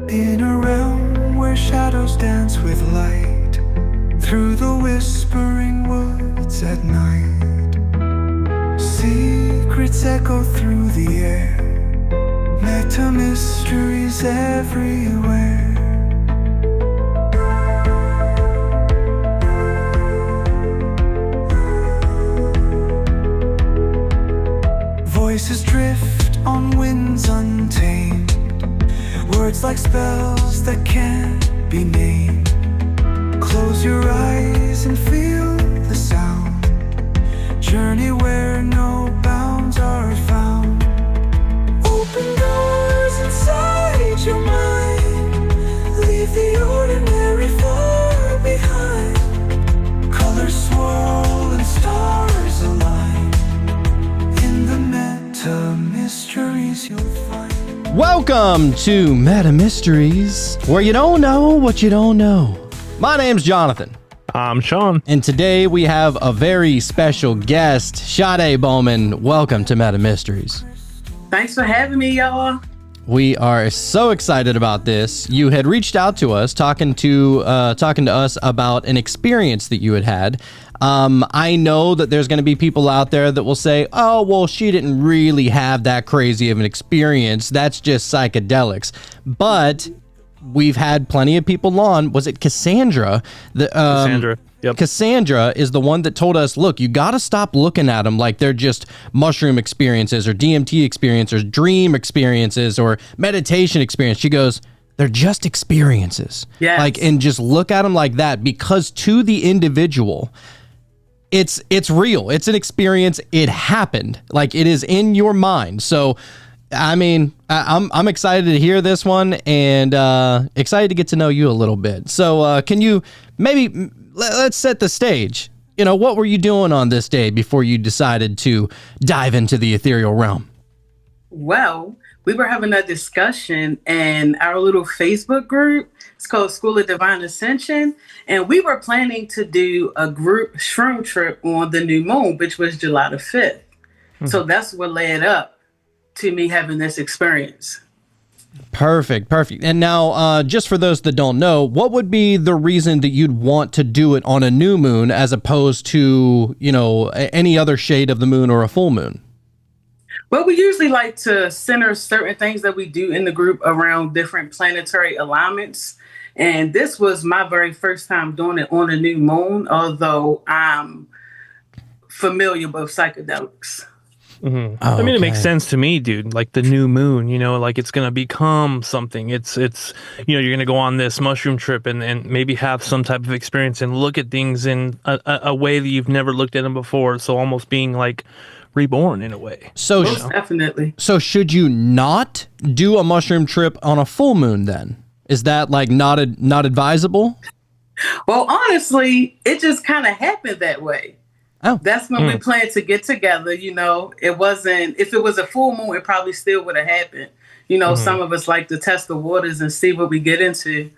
In a realm where shadows dance with light, through the whispering woods at night, secrets echo through the air, meta mysteries everywhere. Voices drift on winds untamed, words like spells that can't be named. Close your eyes and feel the sound, journey where no bounds are found. Open doors inside your mind, leave the ordinary far behind. Colors swirl and stars align, in the meta mysteries you'll find. Welcome to Meta Mysteries, where you don't know what you don't know. My name's Jonathan. I'm Sean. And today we have a very special guest, Shadé Bowman. Welcome to Meta Mysteries. Thanks for having me, y'all. We are so excited about this. You had reached out to us, talking to us about an experience that you had had. I know that there's going to be people out there that will say, oh, well, she didn't really have that crazy of an experience. That's just psychedelics. But we've had plenty of people on. Was it Cassandra? Cassandra. Yep. Cassandra is the one that told us, look, you got to stop looking at them like they're just mushroom experiences or DMT experiences or dream experiences or meditation experience. She goes, they're just experiences. Yes. And just look at them like that, because to the individual, it's real. It's an experience. It happened. Like, it is in your mind. So, I mean, I'm excited to hear this one and excited to get to know you a little bit. So can you maybe let's set the stage. You know, what were you doing on this day before you decided to dive into the ethereal realm? Well, we were having a discussion in our little Facebook group. It's called School of Divine Ascension. And we were planning to do a group shroom trip on the new moon, which was July the 5th. Mm-hmm. So that's what led up to me having this experience. Perfect. And now, just for those that don't know, what would be the reason that you'd want to do it on a new moon as opposed to, you know, any other shade of the moon or a full moon? Well, we usually like to center certain things that we do in the group around different planetary alignments. And this was my very first time doing it on a new moon, although I'm familiar with psychedelics. Mm-hmm. Oh, I mean, it makes sense to me, dude. Like the new moon, you know, like it's going to become something. It's, you know, you're going to go on this mushroom trip and maybe have some type of experience and look at things in a way that you've never looked at them before. So almost being like reborn in a way. So definitely. So should you not do a mushroom trip on a full moon then? Is that like not advisable? Well, honestly, it just kind of happened that way. Oh, that's when we planned to get together. You know, it wasn't, if it was a full moon, it probably still would have happened. You know, some of us like to test the waters and see what we get into.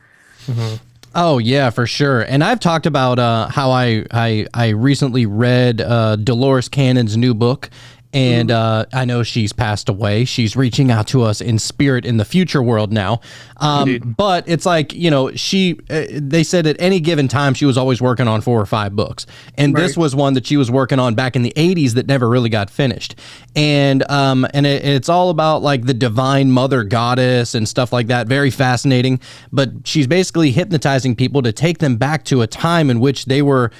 Mm-hmm. Oh, yeah, for sure. And I've talked about how I recently read Dolores Cannon's new book. And I know she's passed away. She's reaching out to us in spirit in the future world now. But it's like, you know, they said at any given time she was always working on 4 or 5 books. And This was one that she was working on back in the 80s that never really got finished. And it's all about like the divine mother goddess and stuff like that. Very fascinating. But she's basically hypnotizing people to take them back to a time in which they were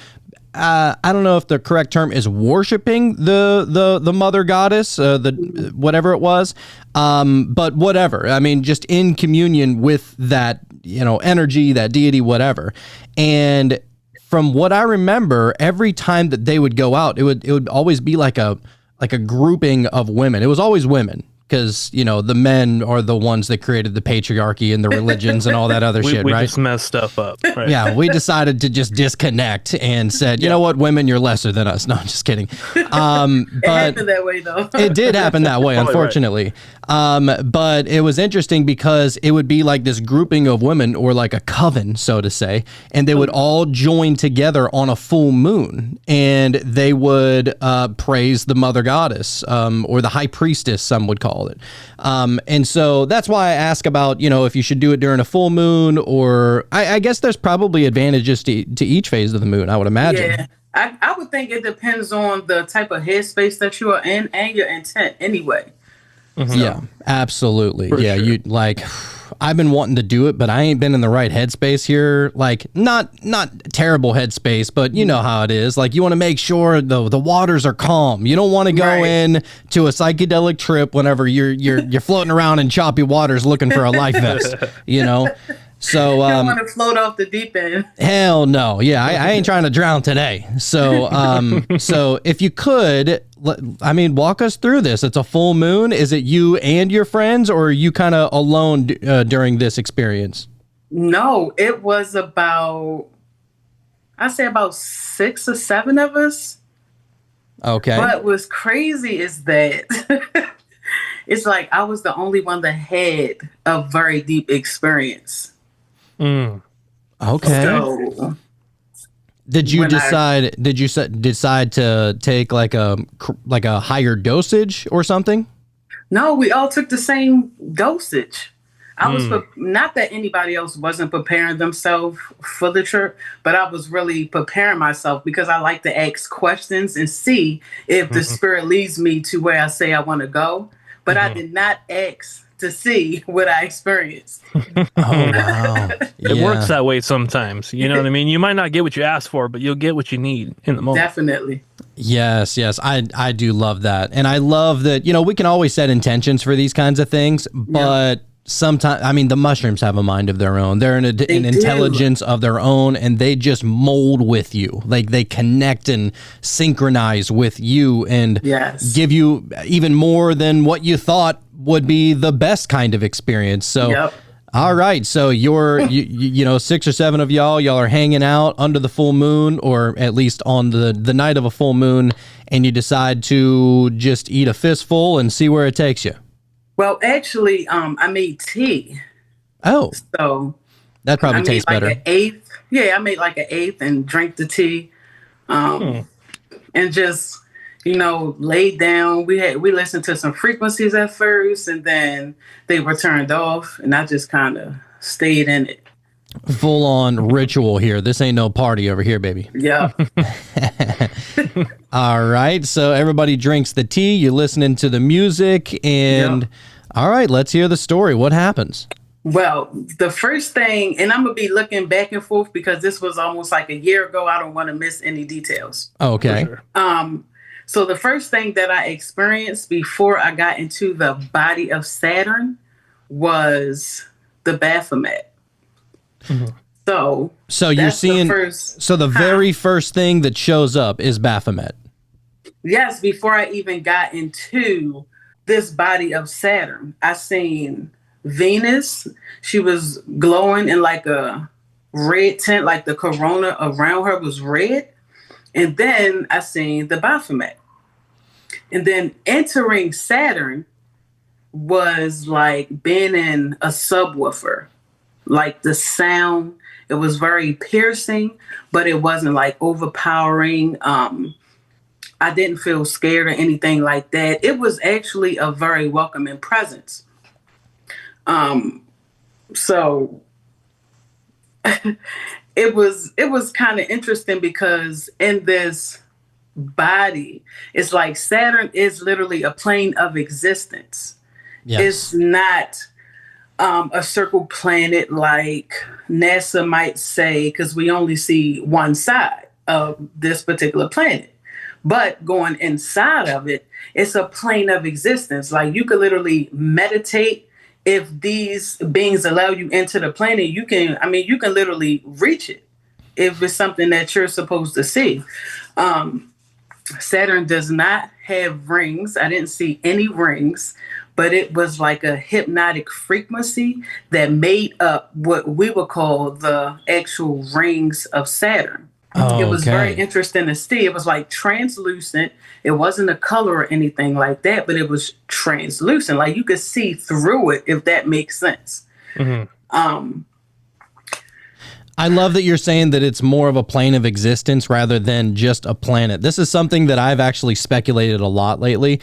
I don't know if the correct term is worshiping the mother goddess, the whatever it was, but whatever. I mean, just in communion with that, you know, energy, that deity, whatever. And from what I remember, every time that they would go out, it would always be like a grouping of women. It was always women. Because, you know, the men are the ones that created the patriarchy and the religions and all that other shit, we right? We just messed stuff up. Right? Yeah, we decided to just disconnect and said, you know what, women, you're lesser than us. No, I'm just kidding. But it happened that way, though. It did happen that way, unfortunately. Right. But it was interesting because it would be like this grouping of women, or like a coven, so to say, and they would all join together on a full moon, and they would praise the mother goddess, or the high priestess, some would call called it. And so that's why I ask about, if you should do it during a full moon, or I guess there's probably advantages to each phase of the moon, I would imagine. Yeah. I would think it depends on the type of headspace that you are in and your intent anyway. Mm-hmm. Yeah, absolutely. For yeah, sure. I've been wanting to do it, but I ain't been in the right headspace here. Like, not terrible headspace, but you know how it is. Like, you want to make sure the waters are calm. You don't want to go in to a psychedelic trip whenever you're floating around in choppy waters looking for a life vest. So you don't want to float off the deep end. Hell no. Yeah, I ain't trying to drown today. So so if you could, walk us through this. It's a full moon. Is it you and your friends, or are you kind of alone during this experience? No, it was I'd say about 6 or 7 of us. Okay. But what's crazy is that it's like I was the only one that had a very deep experience. Okay. So, did you decide to take like a higher dosage or something? No, we all took the same dosage. I was not that anybody else wasn't preparing themselves for the trip, but I was really preparing myself because I like to ask questions and see if the spirit leads me to where I say I want to go. But I did not ask to see what I experienced. Oh, wow. It works that way sometimes. You know what I mean? You might not get what you asked for, but you'll get what you need in the moment. Definitely. Yes. I do love that. And I love that, we can always set intentions for these kinds of things, but sometimes, the mushrooms have a mind of their own. They're an intelligence of their own, and they just mold with you. Like, they connect and synchronize with you and give you even more than what you thought would be the best kind of experience. So, all right. So you're, 6 or 7 of y'all are hanging out under the full moon, or at least on the night of a full moon, and you decide to just eat a fistful and see where it takes you. Well, actually, I made tea. Oh. So that probably tastes better. I made like an eighth and drank the tea. And just, laid down. We listened to some frequencies at first, and then they were turned off, and I just kind of stayed in it. Full on ritual here. This ain't no party over here, baby. Yeah. All right. So everybody drinks the tea. You're listening to the music, and all right, let's hear the story. What happens? Well, the first thing, and I'm going to be looking back and forth because this was almost like a year ago. I don't want to miss any details. Okay. For sure. So the first thing that I experienced before I got into the body of Saturn was the Baphomet. Mm-hmm. So you're seeing, the very first thing that shows up is Baphomet. Yes, before I even got into this body of Saturn, I seen Venus. She was glowing in like a red tint, like the corona around her was red. And then I seen the Baphomet. And then entering Saturn was like being in a subwoofer. Like the sound, it was very piercing, but it wasn't like overpowering. I didn't feel scared or anything like that. It was actually a very welcoming presence. So it was kind of interesting because in this body, it's like Saturn is literally a plane of existence. Yes. It's not a circle planet like NASA might say, because we only see one side of this particular planet. But going inside of it, it's a plane of existence. Like you could literally meditate. If these beings allow you into the planet, you can literally reach it if it's something that you're supposed to see. Saturn does not have rings. I didn't see any rings, but it was like a hypnotic frequency that made up what we would call the actual rings of Saturn. It was very interesting to see. It was like translucent. It wasn't a color or anything like that, but it was translucent. Like you could see through it, if that makes sense. Mm-hmm. I love that you're saying that it's more of a plane of existence rather than just a planet. This is something that I've actually speculated a lot lately,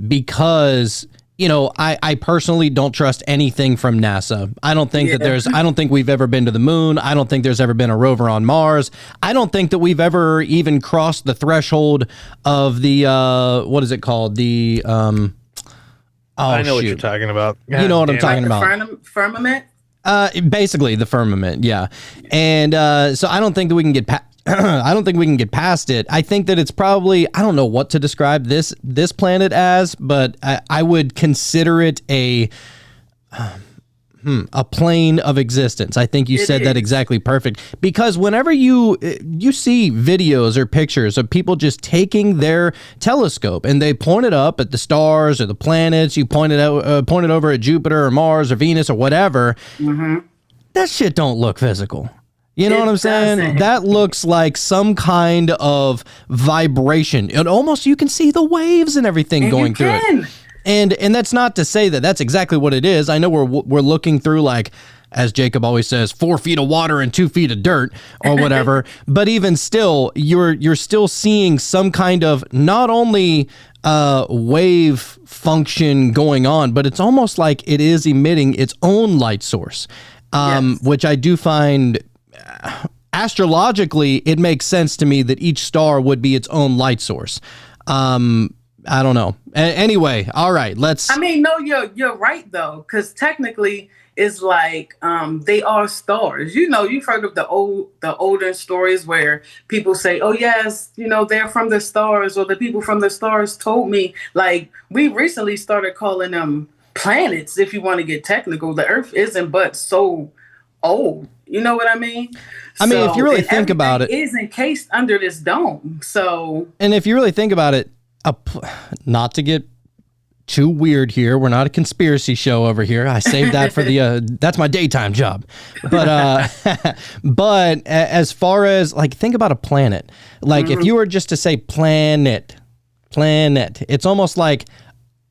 because I personally don't trust anything from NASA. I don't think I don't think we've ever been to the moon. I don't think there's ever been a rover on Mars. I don't think that we've ever even crossed the threshold of the, what is it called? The, I know what you're talking about. You know what I'm talking about. Firmament? Basically the firmament. Yeah. And, so I don't think that we can get I don't think we can get past it. I think that it's probably, I don't know what to describe this planet as, but I would consider it a plane of existence. I think you said that exactly perfect, because whenever you see videos or pictures of people just taking their telescope and they point it up at the stars or the planets, you point it over at Jupiter or Mars or Venus or whatever, that shit don't look physical. You know what I'm saying? Doesn't. That looks like some kind of vibration. And almost you can see the waves and everything going through it. And that's not to say that that's exactly what it is. I know we're looking through, like, as Jacob always says, 4 feet of water and 2 feet of dirt or whatever. But even still, you're still seeing some kind of not only wave function going on, but it's almost like it is emitting its own light source, which I do find... astrologically, it makes sense to me that each star would be its own light source. I don't know. Anyway, all right, let's... I mean, no, you're right, though, because technically it's like they are stars. You've heard of the older stories where people say, oh, yes, they're from the stars, or the people from the stars told me. Like, we recently started calling them planets, if you want to get technical. The Earth isn't but so old. You know what I mean? I mean, if you really think about it, it is encased under this dome. So, and if you really think about it, not to get too weird here, we're not a conspiracy show over here. I saved that for that's my daytime job. But but as far as, like, think about a planet. Like, if you were just to say planet, it's almost like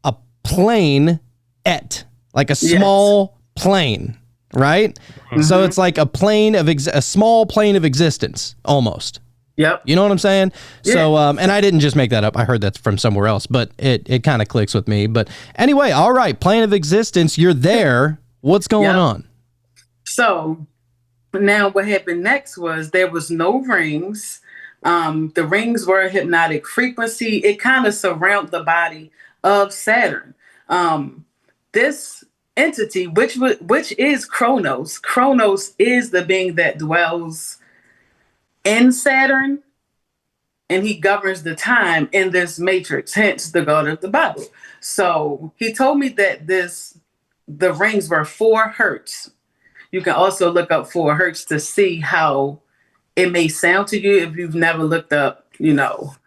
a plane, like a small plane. Right? So it's like a plane of a small plane of existence, almost. Yep. You know what I'm saying? Yeah. So, and I didn't just make that up. I heard that from somewhere else, but it kind of clicks with me. But anyway, all right, plane of existence, you're there. What's going on? So now what happened next was there was no rings. The rings were a hypnotic frequency. It kind of surrounded the body of Saturn. This entity, which is Kronos. Kronos is the being that dwells in Saturn, and he governs the time in this matrix, hence the God of the Bible. So he told me that the rings were 4 hertz. You can also look up 4 hertz to see how it may sound to you if you've never looked up,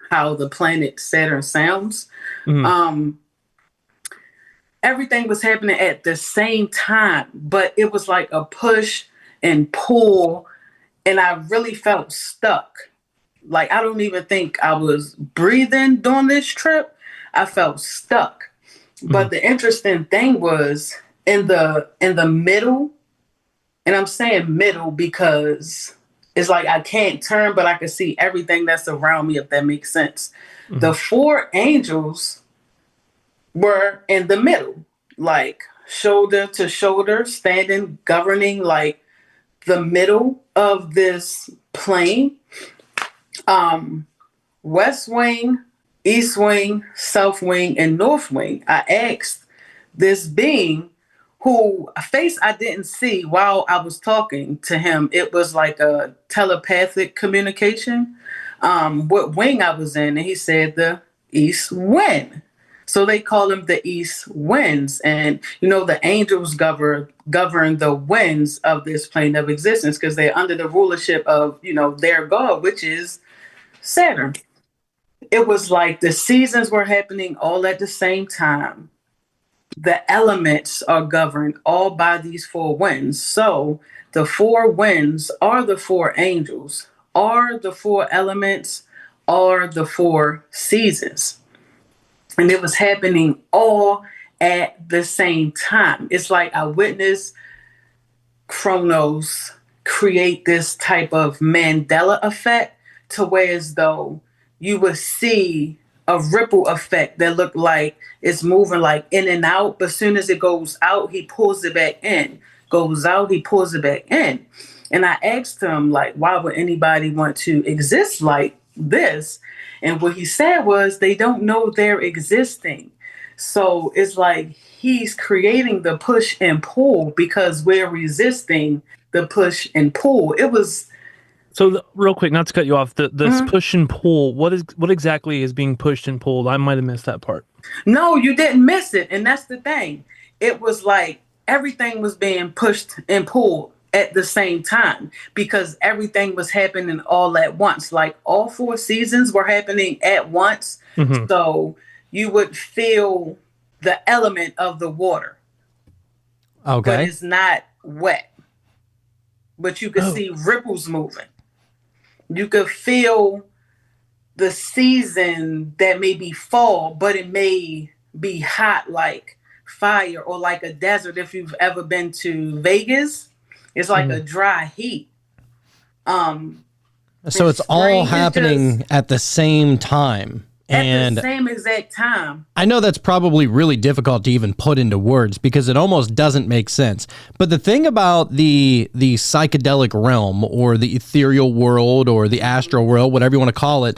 how the planet Saturn sounds. Everything was happening at the same time, but it was like a push and pull, and I really felt stuck. Like, I don't even think I was breathing during this trip. I felt stuck. But the interesting thing was in the middle, and I'm saying middle because it's like I can't turn, but I can see everything that's around me, if that makes sense. The 4 angels were in the middle, like shoulder to shoulder, standing, governing like the middle of this plane. West wing, east wing, south wing, and north wing. I asked this being, who face I didn't see while I was talking to him. It was like a telepathic communication. What wing I was in, and he said the east wind. So they call them the east winds. And, the angels govern the winds of this plane of existence because they're under the rulership of, their God, which is Saturn. It was like the seasons were happening all at the same time. The elements are governed all by these 4 winds. So the 4 winds are the 4 angels, are the 4 elements, are the 4 seasons. And it was happening all at the same time. It's like I witnessed Kronos create this type of Mandela effect to where as though you would see a ripple effect that looked like it's moving like in and out. But as soon as it goes out, he pulls it back in. Goes out, he pulls it back in. And I asked him, like, why would anybody want to exist like this? And what he said was they don't know they're existing. So it's like he's creating the push and pull because we're resisting the push and pull. It was real quick, not to cut you off, this push and pull, what exactly is being pushed and pulled? I might have missed that part. No, you didn't miss it. And that's the thing. It was like everything was being pushed and pulled at the same time because everything was happening all at once. Like all 4 seasons were happening at once. Mm-hmm. So you would feel the element of the water. Okay. But it's not wet. But you could see ripples moving. You could feel the season that may be fall, but it may be hot like fire or like a desert. If you've ever been to Vegas, it's like a dry heat. So it's all happening at the same time. At the same exact time. I know that's probably really difficult to even put into words because it almost doesn't make sense. But the thing about the psychedelic realm or the ethereal world or the astral world, whatever you want to call it,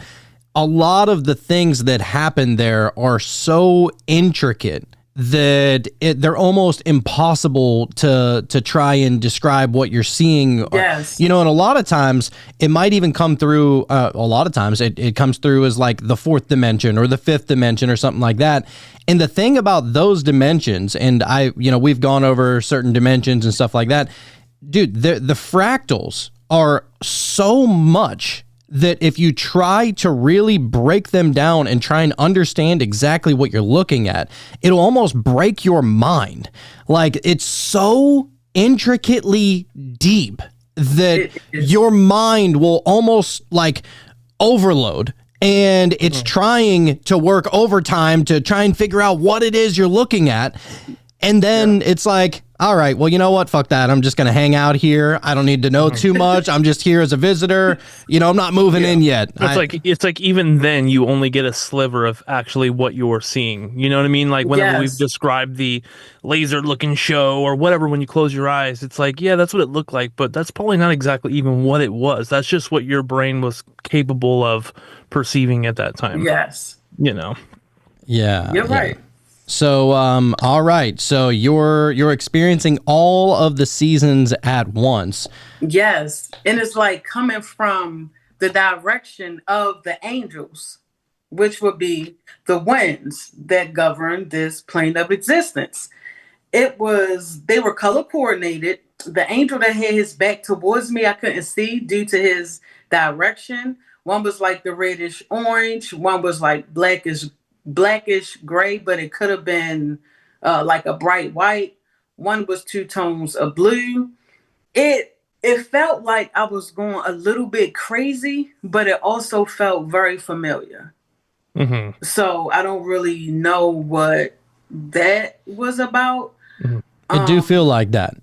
a lot of the things that happen there are so intricate that they're almost impossible to try and describe what you're seeing. Yes. And a lot of times it might even come through, it comes through as like the 4th dimension or the 5th dimension or something like that. And the thing about those dimensions, and we've gone over certain dimensions and stuff like that, dude, the fractals are so much that if you try to really break them down and try and understand exactly what you're looking at, it'll almost break your mind. Like, it's so intricately deep that your mind will almost like overload, and it's trying to work overtime to try and figure out what it is you're looking at. And then it's like, all right, well, you know what? Fuck that. I'm just going to hang out here. I don't need to know too much. I'm just here as a visitor. I'm not moving in yet. It's like even then you only get a sliver of actually what you're seeing. You know what I mean? Like whenever we've described the laser looking show or whatever, when you close your eyes, it's like, yeah, that's what it looked like, but that's probably not exactly even what it was. That's just what your brain was capable of perceiving at that time. Yes. Yeah. You're right. So, all right. So you're experiencing all of the seasons at once. Yes. And it's like coming from the direction of the angels, which would be the winds that govern this plane of existence. They were color coordinated. The angel that had his back towards me, I couldn't see due to his direction. One was like the reddish orange. One was like blackish gray, but it could have been like a bright white. One was 2 tones of blue. It felt like I was going a little bit crazy, but it also felt very familiar. Mm-hmm. So I don't really know what that was about. Mm-hmm. It do feel like that.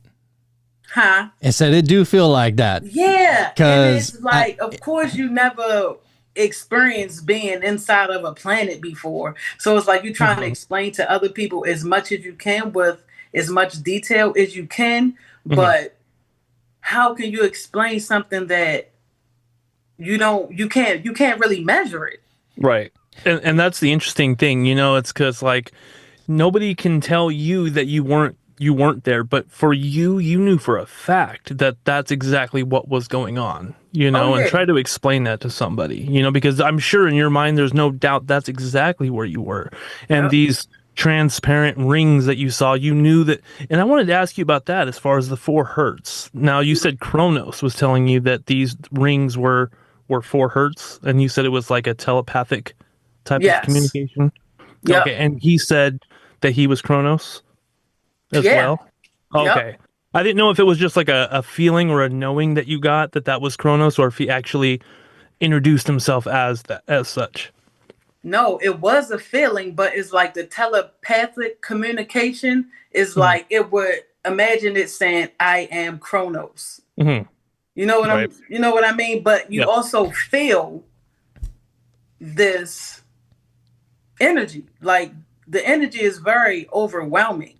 Huh? I said it do feel like that. Yeah. Because it's like, of course you never experience being inside of a planet before, so it's like you're trying to explain to other people as much as you can with as much detail as you can, but how can you explain something that you can't really measure it, right? And that's the interesting thing, it's because like nobody can tell you that you weren't there, but for you knew for a fact that that's exactly what was going on, and try to explain that to somebody, because I'm sure in your mind, there's no doubt that's exactly where you were. And these transparent rings that you saw, you knew that. And I wanted to ask you about that as far as the 4 hertz. Now, you said Kronos was telling you that these rings were 4 hertz, and you said it was like a telepathic type of communication. Yep. Okay. And he said that he was Kronos as well? Okay. Yep. I didn't know if it was just like a feeling or a knowing that you got that was Kronos, or if he actually introduced himself as such. No, it was a feeling, but it's like the telepathic communication is like it would imagine it saying, I am Kronos. Mm-hmm. You know what I mean? But you also feel this energy. Like the energy is very overwhelming.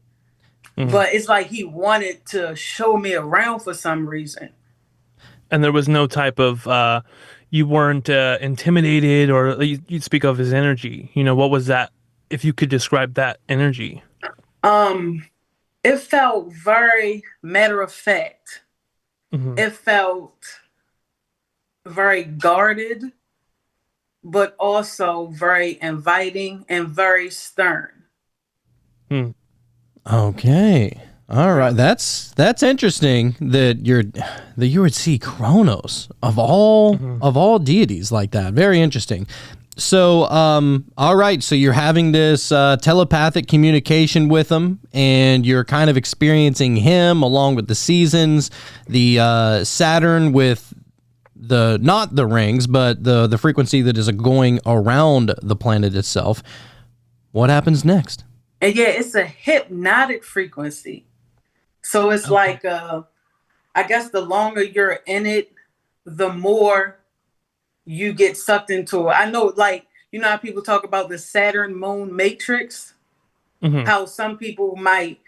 But it's like he wanted to show me around for some reason. And there was no type of you weren't intimidated, or you'd speak of his energy. What was that? If you could describe that energy. It felt very matter of fact. It felt very guarded, but also very inviting and very stern. Okay. All right. That's interesting that you would see Kronos of all deities like that. Very interesting. So, all right. So you're having this telepathic communication with him, and you're kind of experiencing him along with the seasons, the Saturn with not the rings, but the frequency that is going around the planet itself. What happens next? And yeah, it's a hypnotic frequency. So it's like, I guess the longer you're in it, the more you get sucked into it. I know, like, how people talk about the Saturn moon matrix, how some people might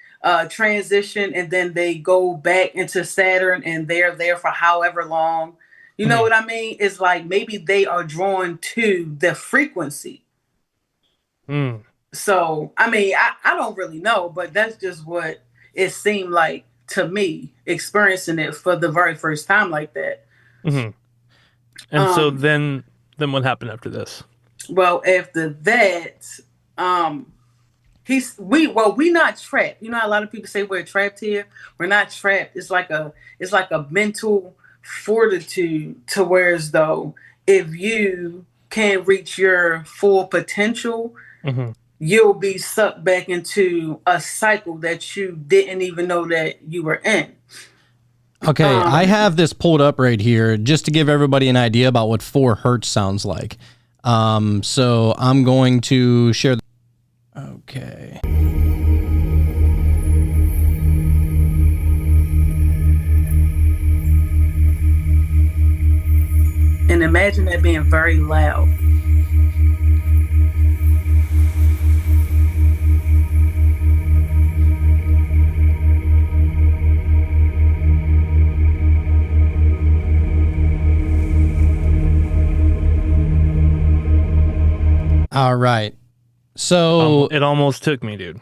transition and then they go back into Saturn and they're there for however long. You know what I mean? It's like maybe they are drawn to the frequency. So, I mean, I don't really know, but that's just what it seemed like to me, experiencing it for the very first time like that. And so then what happened after this? Well, after that, we not trapped. A lot of people say we're trapped here. We're not trapped. It's like a mental fortitude to where as though if you can't reach your full potential, you'll be sucked back into a cycle that you didn't even know that you were in. Okay, I have this pulled up right here just to give everybody an idea about what 4 hertz sounds like. So I'm going to share. Okay. And imagine that being very loud. All right. So it almost took me, dude.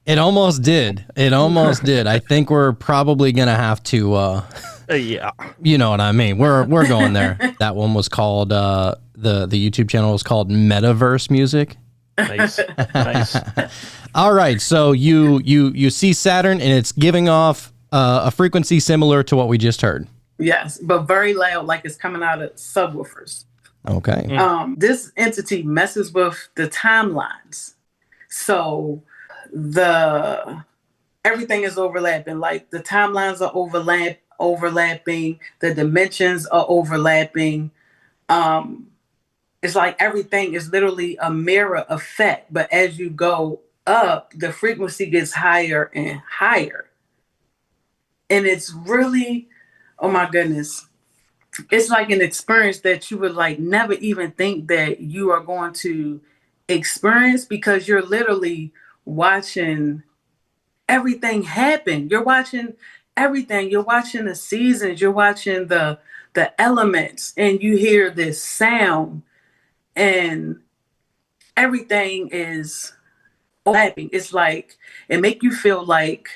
It almost did. I think we're probably going to have to yeah. You know what I mean? We're going there. That one was called the YouTube channel was called Metaverse Music. Nice. All right. So you see Saturn and it's giving off a frequency similar to what we just heard. Yes, but very loud, like it's coming out of subwoofers. Okay. This entity messes with the timelines. So everything is overlapping. Like the timelines are overlapping. The dimensions are overlapping. It's like everything is literally a mirror effect. But as you go up, the frequency gets higher and higher. And it's really, oh my goodness. It's like an experience that you would like never even think that you are going to experience, because you're literally watching everything happen. You're watching everything. You're watching the seasons. You're watching the elements, and you hear this sound, and everything is overlapping. It's like it make you feel like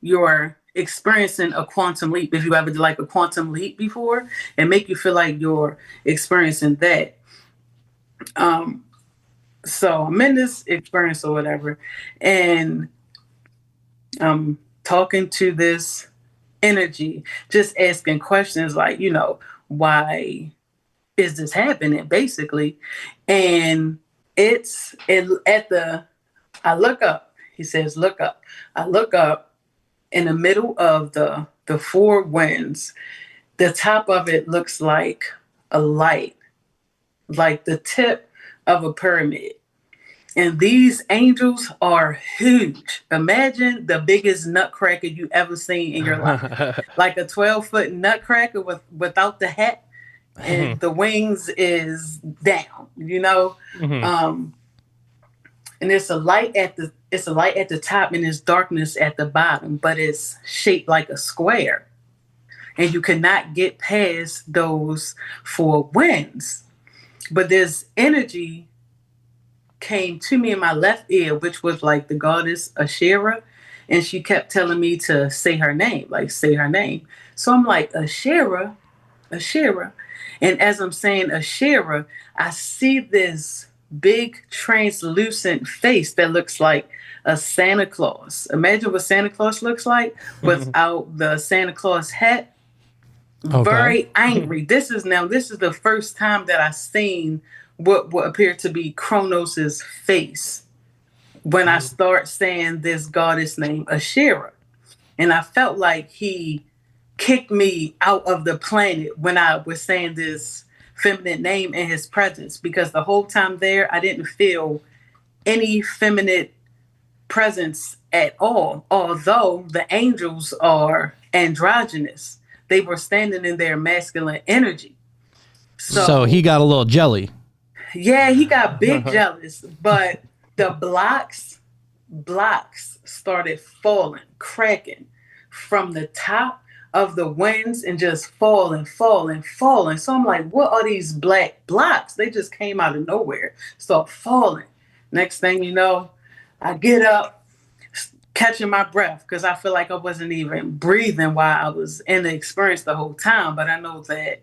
you're experiencing a quantum leap. If you ever did like a quantum leap before, and make you feel like you're experiencing that. So I'm in this experience or whatever, and I'm talking to this energy, just asking questions like, why is this happening, basically? And I look up. He says, look up. I look up. In the middle of the 4 winds, the top of it looks like a light, like the tip of a pyramid. And these angels are huge. Imagine the biggest nutcracker you ever seen in your life. Like a 12-foot nutcracker without the hat, and the wings is down, and it's a light at the top and it's darkness at the bottom, but it's shaped like a square. And you cannot get past those four winds. But this energy came to me in my left ear, which was like the goddess Ashera. And she kept telling me to say her name, like say her name. So I'm like, Ashera, Ashera. And as I'm saying Ashera, I see this big translucent face that looks like a Santa Claus. Imagine what Santa Claus looks like without the Santa Claus hat. Okay. Very angry. This is the first time that I've seen what appeared to be Kronos's face when I start saying this goddess name, Ashera. And I felt like he kicked me out of the planet when I was saying this feminine name in his presence, because the whole time there, I didn't feel any feminine presence at all. Although the angels are androgynous, they were standing in their masculine energy. So he got a little jelly. Yeah, he got big jealous, but the blocks started falling, cracking from the top of the winds and just falling. So I'm like, what are these black blocks? They just came out of nowhere, start falling. Next thing you know, I get up, catching my breath because I feel like I wasn't even breathing while I was in the experience the whole time. But I know that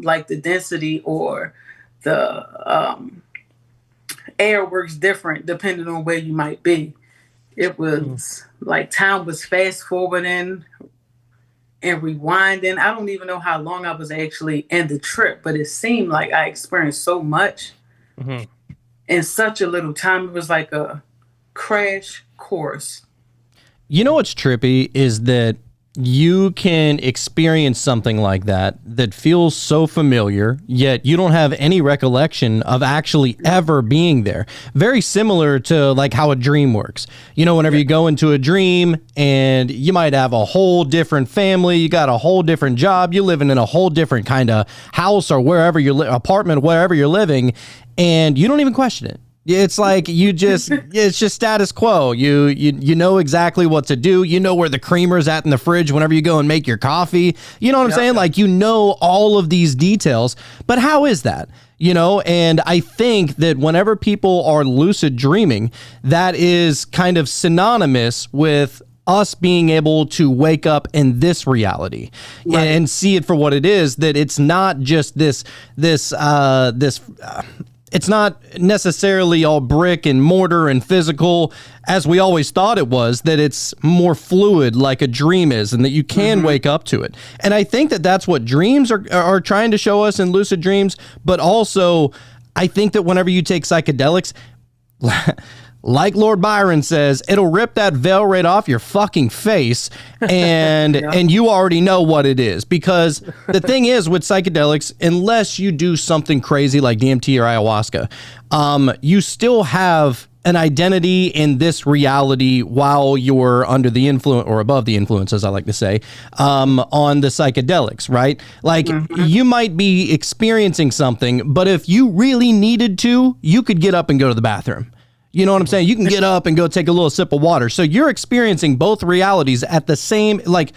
like the density or the air works different depending on where you might be. It was like time was fast forwarding and rewinding. I don't even know how long I was actually in the trip, but it seemed like I experienced so much in such a little time. It was like a crash course. You know what's trippy is that you can experience something like that feels so familiar, yet you don't have any recollection of actually ever being there. Very similar to like how a dream works. You know, whenever you go into a dream and you might have a whole different family, you got a whole different job, you're living in a whole different kind of house or wherever apartment, wherever you're living, and you don't even question it. It's like it's just status quo. You know exactly what to do. You know where the creamer's at in the fridge whenever you go and make your coffee. You know what I'm saying? Like, you know all of these details. But how is that? You know, and I think that whenever people are lucid dreaming, that is kind of synonymous with us being able to wake up in this reality and see it for what it is, that it's not just this it's not necessarily all brick and mortar and physical as we always thought it was, that it's more fluid like a dream is, and that you can wake up to it. And I think that that's what dreams are trying to show us in lucid dreams. But also, I think that whenever you take psychedelics, like Lord Byron says, it'll rip that veil right off your fucking face, and and you already know what it is. Because the thing is with psychedelics, unless you do something crazy like DMT or ayahuasca, you still have an identity in this reality while you're under the influence, or above the influence, as I like to say, on the psychedelics, right? Like, you might be experiencing something, but if you really needed to, you could get up and go to the bathroom. You know what I'm saying? You can get up and go take a little sip of water. So you're experiencing both realities at the same, like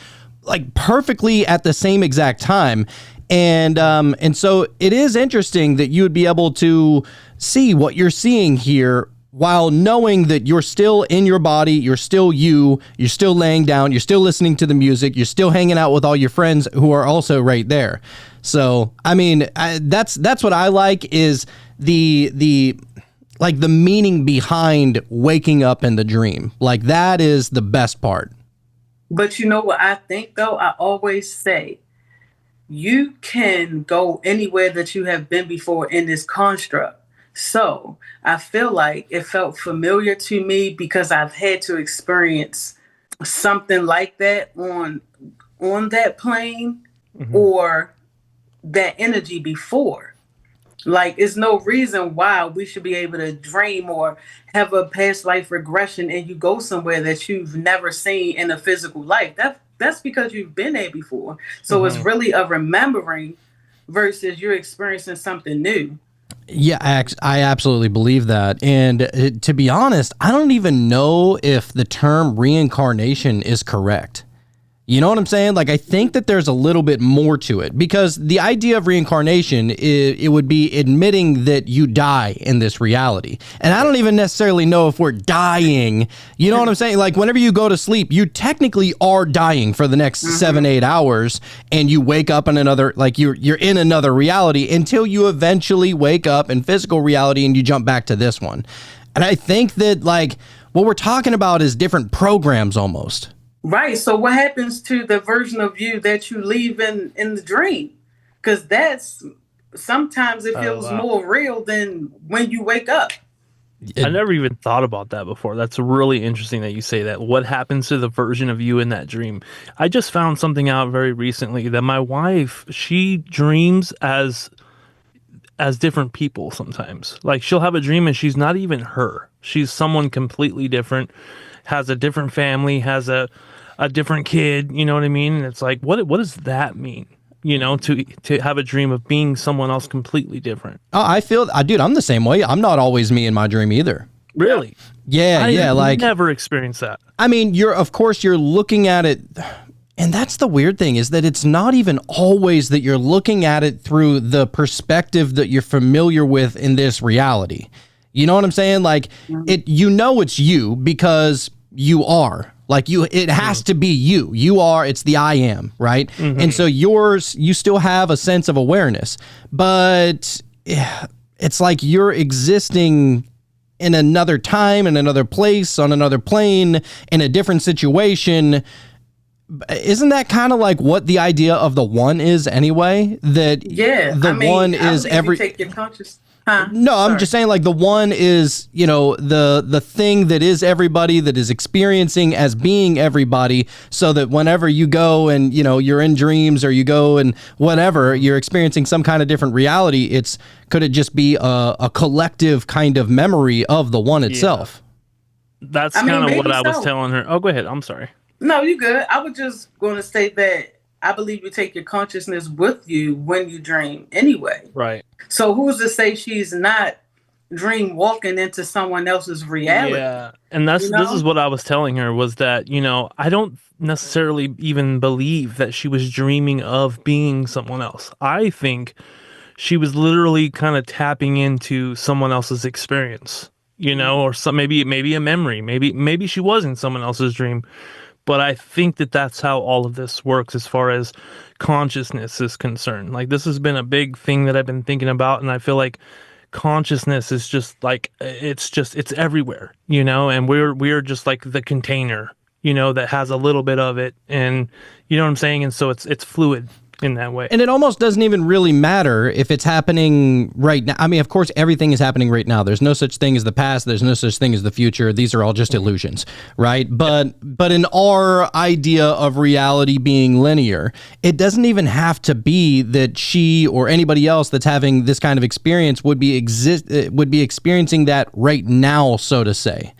perfectly at the same exact time. And so it is interesting that you would be able to see what you're seeing here while knowing that you're still in your body, you're still you're still laying down, you're still listening to the music, you're still hanging out with all your friends who are also right there. So, I mean, that's what I like, is the like the meaning behind waking up in the dream. Like, that is the best part. But you know what I think, though? I always say you can go anywhere that you have been before in this construct. So I feel like it felt familiar to me because I've had to experience something like that on that plane or that energy before. Like, it's no reason why we should be able to dream or have a past life regression and you go somewhere that you've never seen in a physical life. That's because you've been there before. So it's really a remembering versus you're experiencing something new. Yeah, I absolutely believe that. And to be honest, I don't even know if the term reincarnation is correct. You know what I'm saying? Like, I think that there's a little bit more to it, because the idea of reincarnation, it would be admitting that you die in this reality. And I don't even necessarily know if we're dying. You know what I'm saying? Like, whenever you go to sleep, you technically are dying for the next 7-8 hours, and you wake up in another, like you're in another reality until you eventually wake up in physical reality and you jump back to this one. And I think that, like, what we're talking about is different programs almost. Right. So what happens to the version of you that you leave in the dream? Because that's sometimes it feels more real than when you wake up. I never even thought about that before. That's really interesting that you say that. What happens to the version of you in that dream? I just found something out very recently that my wife, she dreams as different people sometimes. Like, she'll have a dream and she's not even her. She's someone completely different, has a different family, has a different kid, you know what I mean? And it's like, what does that mean? You know, to have a dream of being someone else completely different. I feel, dude, I'm the same way. I'm not always me in my dream either. Really? Yeah, like, never experienced that. I mean, of course you're looking at it, and that's the weird thing, is that it's not even always that you're looking at it through the perspective that you're familiar with in this reality. You know what I'm saying? Like, it's you because you are. Like, it has to be you. You are, it's the I am, right? Mm-hmm. And so you still have a sense of awareness, but it's like you're existing in another time, in another place, on another plane, in a different situation. Isn't that kind of like what the idea of the one is anyway? That one is every. Take your conscious. No, I'm just saying, like, the one is, you know, the thing that is everybody, that is experiencing as being everybody, so that whenever you go and, you know, you're in dreams, or you go and whatever, you're experiencing some kind of different reality. Could it just be a collective kind of memory of the one itself? Yeah. That's kind of what I was telling her. Oh, go ahead. I'm sorry. No, you good. I was just going to say that I believe you take your consciousness with you when you dream anyway. Right. So who's to say she's not dream walking into someone else's reality? Yeah. And this is what I was telling her, was that, you know, I don't necessarily even believe that she was dreaming of being someone else. I think she was literally kind of tapping into someone else's experience, you know, or maybe a memory. Maybe she was in someone else's dream. But I think that that's how all of this works as far as consciousness is concerned. Like, this has been a big thing that I've been thinking about, and I feel like consciousness is just like, it's everywhere, you know, and we're just like the container, you know, that has a little bit of it, and you know what I'm saying? And so it's fluid in that way. And it almost doesn't even really matter if it's happening right now. I mean, of course, everything is happening right now. There's no such thing as the past. There's no such thing as the future. These are all just illusions, right? But in our idea of reality being linear, it doesn't even have to be that she or anybody else that's having this kind of experience would be experiencing that right now, so to say.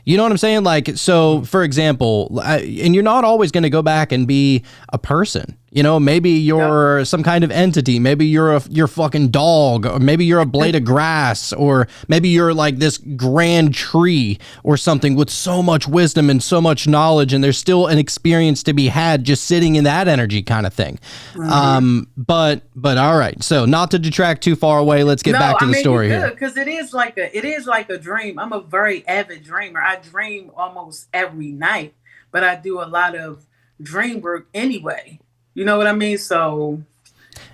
You know what I'm saying? Like, so for example, and you're not always going to go back and be a person. You know, maybe you're some kind of entity. Maybe you're fucking dog, or maybe you're a blade of grass, or maybe you're like this grand tree or something with so much wisdom and so much knowledge, and there's still an experience to be had just sitting in that energy kind of thing. Mm-hmm. But all right. So not to detract too far away, let's get back to the story here. Because it is like a dream. I'm a very avid dreamer. I dream almost every night, but I do a lot of dream work anyway. You know what I mean? So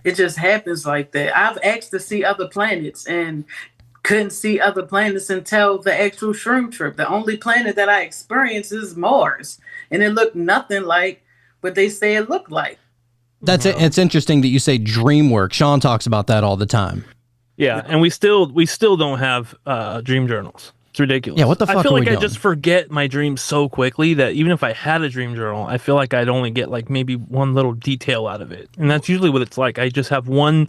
it just happens like that. I've asked to see other planets and couldn't see other planets until the actual shroom trip. The only planet that I experienced is Mars, and it looked nothing like what they say it looked like. That's it. It's interesting that you say dream work. Sean talks about that all the time. Yeah, and we still don't have dream journals. It's ridiculous. Yeah, what the fuck I feel are like we I doing? just forget my dreams so quickly that even if I had a dream journal, I feel like I'd only get like maybe one little detail out of it. And that's usually what it's like. I just have one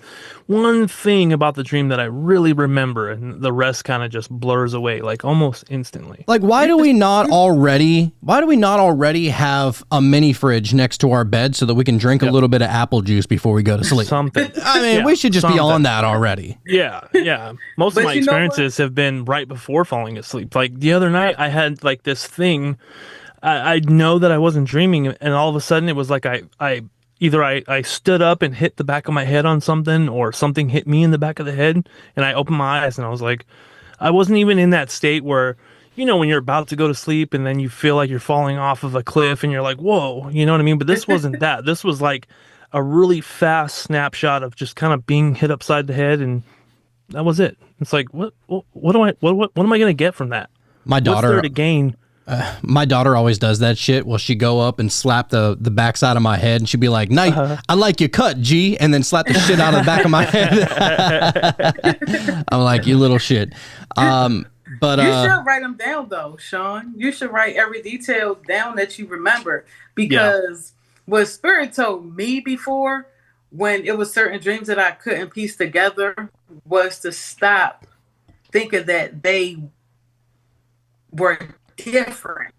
thing about the dream that I really remember, and the rest kind of just blurs away like almost instantly. Like, why do we not already have a mini fridge next to our bed so that we can drink a little bit of apple juice before we go to sleep? Something. I mean, we should just be on that already. Yeah. Most of my experiences have been right before falling asleep. Like the other night, I had like this thing. I know that I wasn't dreaming, and all of a sudden it was like I stood up and hit the back of my head on something, or something hit me in the back of the head, and I opened my eyes and I was like, I wasn't even in that state where, you know, when you're about to go to sleep and then you feel like you're falling off of a cliff and you're like, whoa, you know what I mean? But this wasn't that. This was like a really fast snapshot of just kind of being hit upside the head, and that was it. It's like, what am I going to get from that? My daughter, what's there to gain? My daughter always does that shit. Well, she go up and slap the backside of my head, and she'd be like, "Nice, I like your cut, G," and then slap the shit out of the back of my head. I'm like, you little shit. But you should write them down, though, Sean. You should write every detail down that you remember, because what Spirit told me before, when it was certain dreams that I couldn't piece together, was to stop thinking that they were different.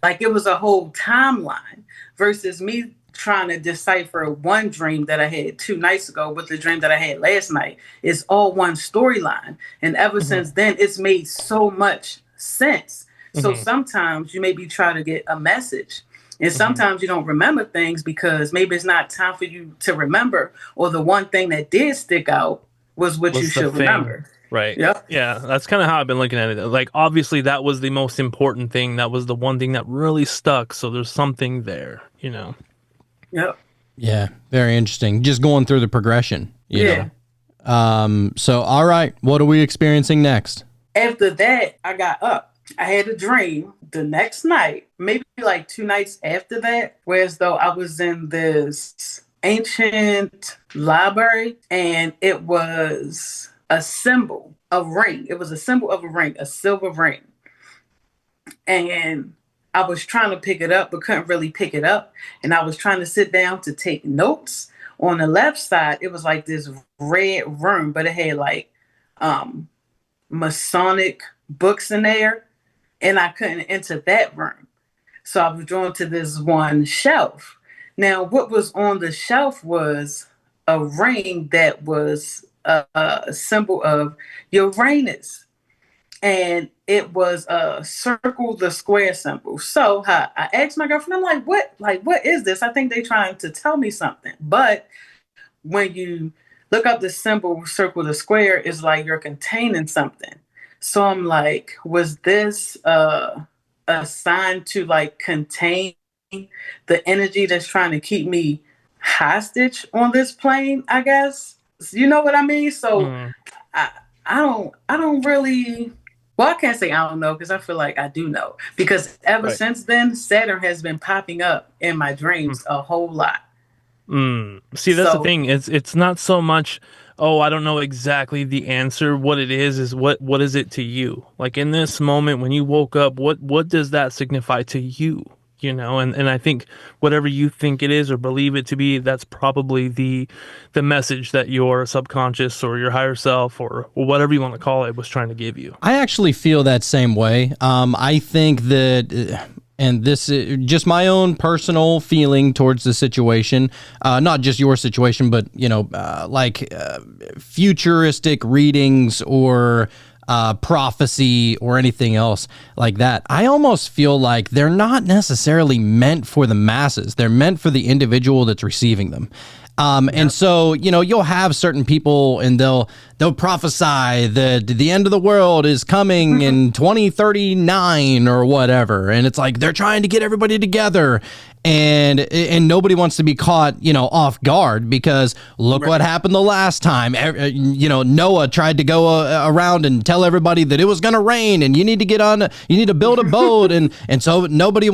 Like it was a whole timeline versus me trying to decipher one dream that I had 2 nights ago with the dream that I had last night. It's all one storyline. And ever since then, it's made so much sense. So sometimes you maybe try to get a message, and sometimes you don't remember things because maybe it's not time for you to remember, or the one thing that did stick out was what you should remember. Right. Yep. Yeah. That's kind of how I've been looking at it. Like, obviously that was the most important thing. That was the one thing that really stuck. So there's something there, you know? Yep. Yeah. Very interesting. Just going through the progression. You know? So, all right. What are we experiencing next? After that, I got up. I had a dream the next night, maybe like 2 nights after that, where as though I was in this ancient library, and it was a symbol, a ring. It was a symbol of a ring, a silver ring. And I was trying to pick it up, but couldn't really pick it up. And I was trying to sit down to take notes. On the left side, it was like this red room, but it had like Masonic books in there. And I couldn't enter that room. So I was drawn to this one shelf. Now, what was on the shelf was a ring that was a symbol of Uranus, and it was a circle, the square symbol. So I asked my girlfriend, I'm like, what is this? I think they're trying to tell me something. But when you look up the symbol, circle, the square, is like you're containing something. So I'm like, was this a sign to like contain the energy that's trying to keep me hostage on this plane, I guess? You know what I mean? So I don't really, well, I can't say I don't know, because I feel like I do know, because ever since then, Saturn has been popping up in my dreams a whole lot. See, that's the thing. It's not so much, oh, I don't know exactly the answer. What it is what is it to you? Like in this moment when you woke up, what does that signify to you? You know, and I think whatever you think it is or believe it to be, that's probably the message that your subconscious or your higher self or whatever you want to call it was trying to give you. I actually feel that same way. I think that, and this is just my own personal feeling towards the situation, not just your situation, but, you know, futuristic readings or prophecy or anything else like that. I almost feel like they're not necessarily meant for the masses. They're meant for the individual that's receiving them. And so, you know, you'll have certain people and they'll prophesy that the end of the world is coming in 2039 or whatever. And it's like, they're trying to get everybody together, and nobody wants to be caught, you know, off guard, because look what happened the last time. You know, Noah tried to go around and tell everybody that it was going to rain and you need to build a boat. And so nobody,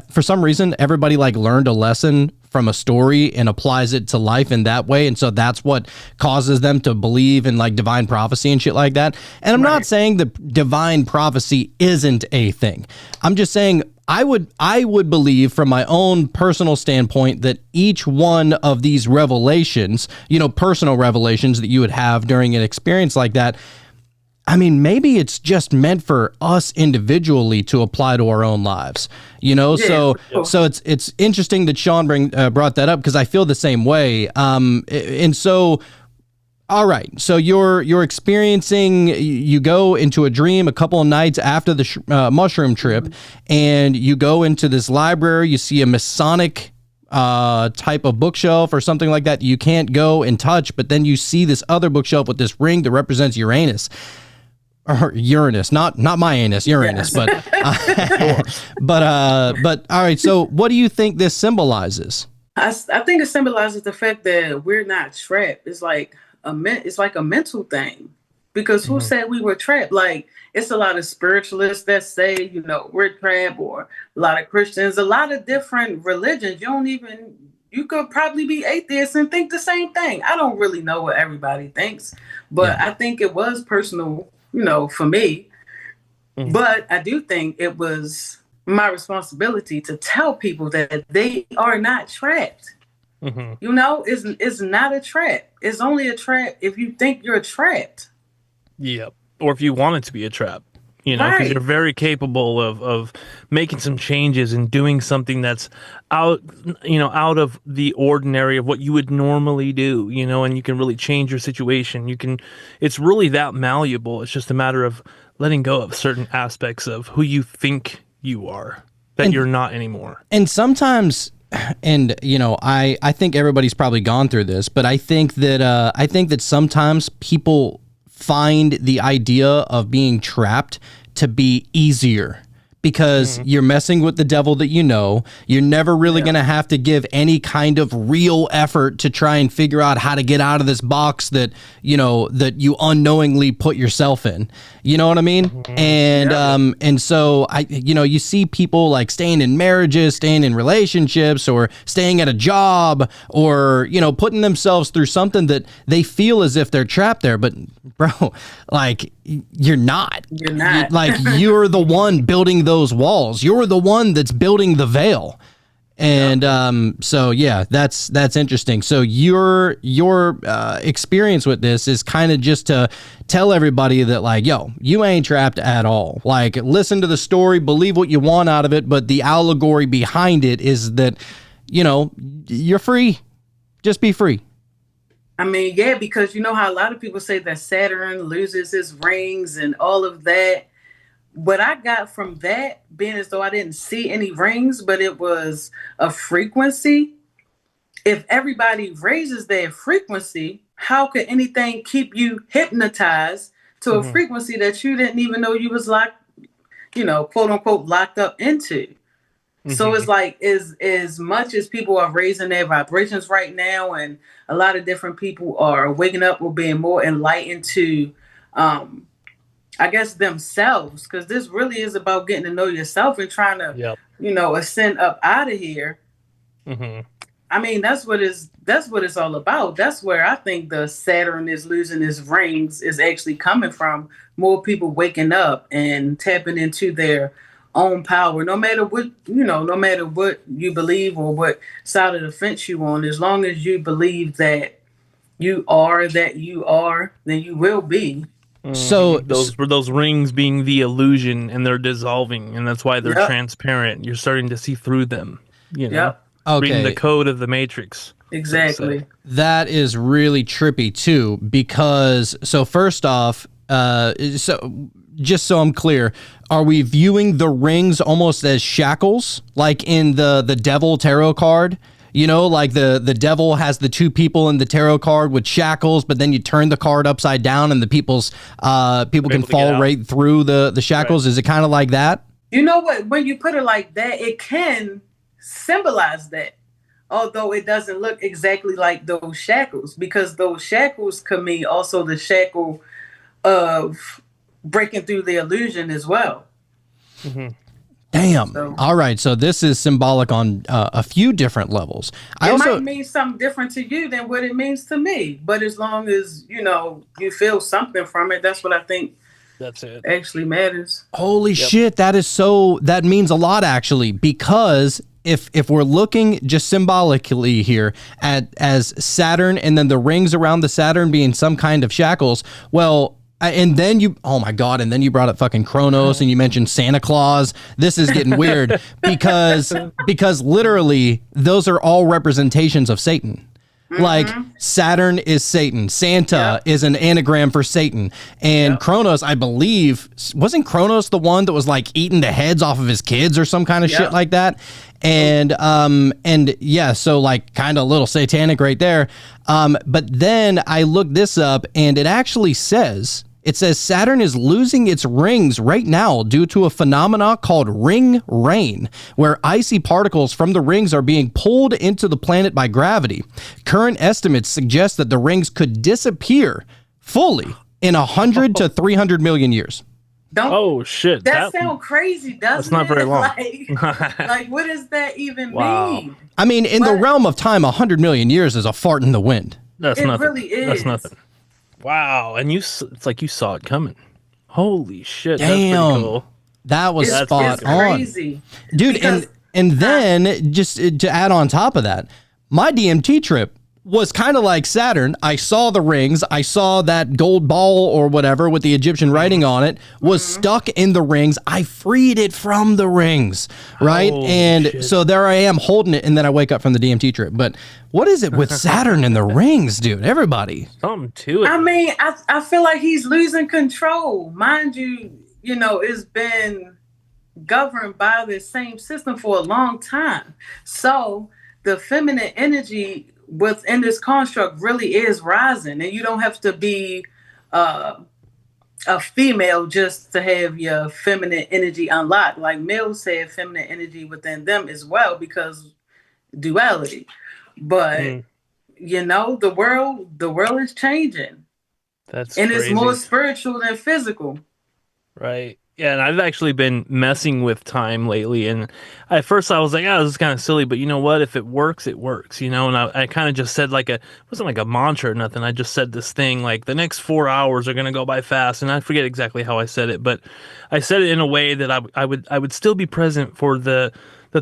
for some reason, everybody like learned a lesson from a story and applies it to life in that way. And so that's what causes them to believe in like divine prophecy and shit like that. And I'm not saying that divine prophecy isn't a thing. I'm just saying I would believe from my own personal standpoint that each one of these revelations, personal revelations that you would have during an experience like that, I mean, maybe it's just meant for us individually to apply to our own lives, So it's interesting that Sean brought that up, because I feel the same way. And so, all right, so you're experiencing. You go into a dream a couple of nights after the mushroom trip, and you go into this library. You see a Masonic type of bookshelf or something like that you can't go and touch, but then you see this other bookshelf with this ring that represents Uranus. Or Uranus, not my anus, Uranus, yes. but all right. So, what do you think this symbolizes? I think it symbolizes the fact that we're not trapped. It's like a mental thing, because who said we were trapped? Like, it's a lot of spiritualists that say, we're trapped, or a lot of Christians, a lot of different religions. You could probably be atheist and think the same thing. I don't really know what everybody thinks, but I think it was personal, for me. But I do think it was my responsibility to tell people that they are not trapped. It's not a trap. It's only a trap if you think you're trapped. Yep. Or if you want it to be a trap, because you're very capable of making some changes and doing something that's out of the ordinary of what you would normally do, and you can really change your situation. It's really that malleable. It's just a matter of letting go of certain aspects of who you think you are, that you're not anymore. And sometimes, and I think everybody's probably gone through this, but I think that sometimes people find the idea of being trapped to be easier, because you're messing with the devil that you're never really going to have to give any kind of real effort to try and figure out how to get out of this box that you unknowingly put yourself in. You know what I mean? And so you see people like staying in marriages, staying in relationships, or staying at a job, or putting themselves through something that they feel as if they're trapped there, but bro, like, you're not. Like, you're the one building those walls. You're the one that's building the veil. And so yeah, that's interesting. So your experience with this is kind of just to tell everybody that, like, yo, you ain't trapped at all. Like, listen to the story, believe what you want out of it, but the allegory behind it is that you're free. Just be free. I mean, yeah, because how a lot of people say that Saturn loses his rings and all of that. What I got from that, being as though I didn't see any rings, but it was a frequency. If everybody raises their frequency, how could anything keep you hypnotized to a frequency that you didn't even know you was locked, quote unquote, locked up into? So it's like, as much as people are raising their vibrations right now, and a lot of different people are waking up or being more enlightened to, I guess, themselves, because this really is about getting to know yourself and trying to, ascend up out of here. I mean, that's what it's all about. That's where I think the Saturn is losing his rings is actually coming from. More people waking up and tapping into their own power, no matter what you believe or what side of the fence you on. As long as you believe that you are, then you will be. So those rings being the illusion, and they're dissolving, and that's why they're transparent. You're starting to see through them. Okay. Reading the code of the Matrix. Exactly. That is really trippy too, because first off, just so I'm clear, are we viewing the rings almost as shackles, like in the devil tarot card? Like the devil has the two people in the tarot card with shackles, but then you turn the card upside down and the people can fall right through the shackles. Right. Is it kind of like that? You know what? When you put it like that, it can symbolize that. Although it doesn't look exactly like those shackles, because those shackles could mean also the shackle of breaking through the illusion as well. Damn. So, All right. So this is symbolic on a few different levels. It might mean something different to you than what it means to me. But as long as, you feel something from it, that's what I think that's it. Actually matters. Holy shit. That means a lot, actually, because if we're looking just symbolically here as Saturn and then the rings around the Saturn being some kind of shackles, well, and then oh my God, and then you brought up fucking Kronos and you mentioned Santa Claus. This is getting weird because literally those are all representations of Satan. Like Saturn is Satan. Santa is an anagram for Satan. And Kronos, I believe, wasn't Kronos the one that was like eating the heads off of his kids or some kind of shit like that? And yeah, so like kind of a little satanic right there. But then I looked this up and it actually says Saturn is losing its rings right now due to a phenomena called ring rain, where icy particles from the rings are being pulled into the planet by gravity. Current estimates suggest that the rings could disappear fully in 100 to 300 million years. Oh shit! That sounds crazy, doesn't it? That's not very long. Like what does that even mean? I mean, in the realm of time, 100 million years is a fart in the wind. That's nothing. It really is. That's nothing. Wow, and it's like you saw it coming. Holy shit! Damn, that's pretty cool. That was spot on, crazy, dude. And then just to add on top of that, my DMT trip was kind of like Saturn. I saw the rings. I saw that gold ball or whatever with the Egyptian writing on it was stuck in the rings. I freed it from the rings, right? So there I am holding it, and then I wake up from the DMT trip. But what is it with Saturn and the rings, dude? Everybody. Something to it. I mean, I feel like he's losing control. Mind you, it's been governed by the same system for a long time. So the feminine energy within this construct really is rising, and you don't have to be a female just to have your feminine energy unlocked. Like males have feminine energy within them as well because duality. But the world is changing. That's and crazy. It's more spiritual than physical. Right. Yeah, and I've actually been messing with time lately, and at first I was like, this is kind of silly, but you know what? If it works, it works, and I kind of just said it wasn't like a mantra or nothing. I just said this thing, like the next 4 hours are going to go by fast, and I forget exactly how I said it, but I said it in a way that I would still be present for the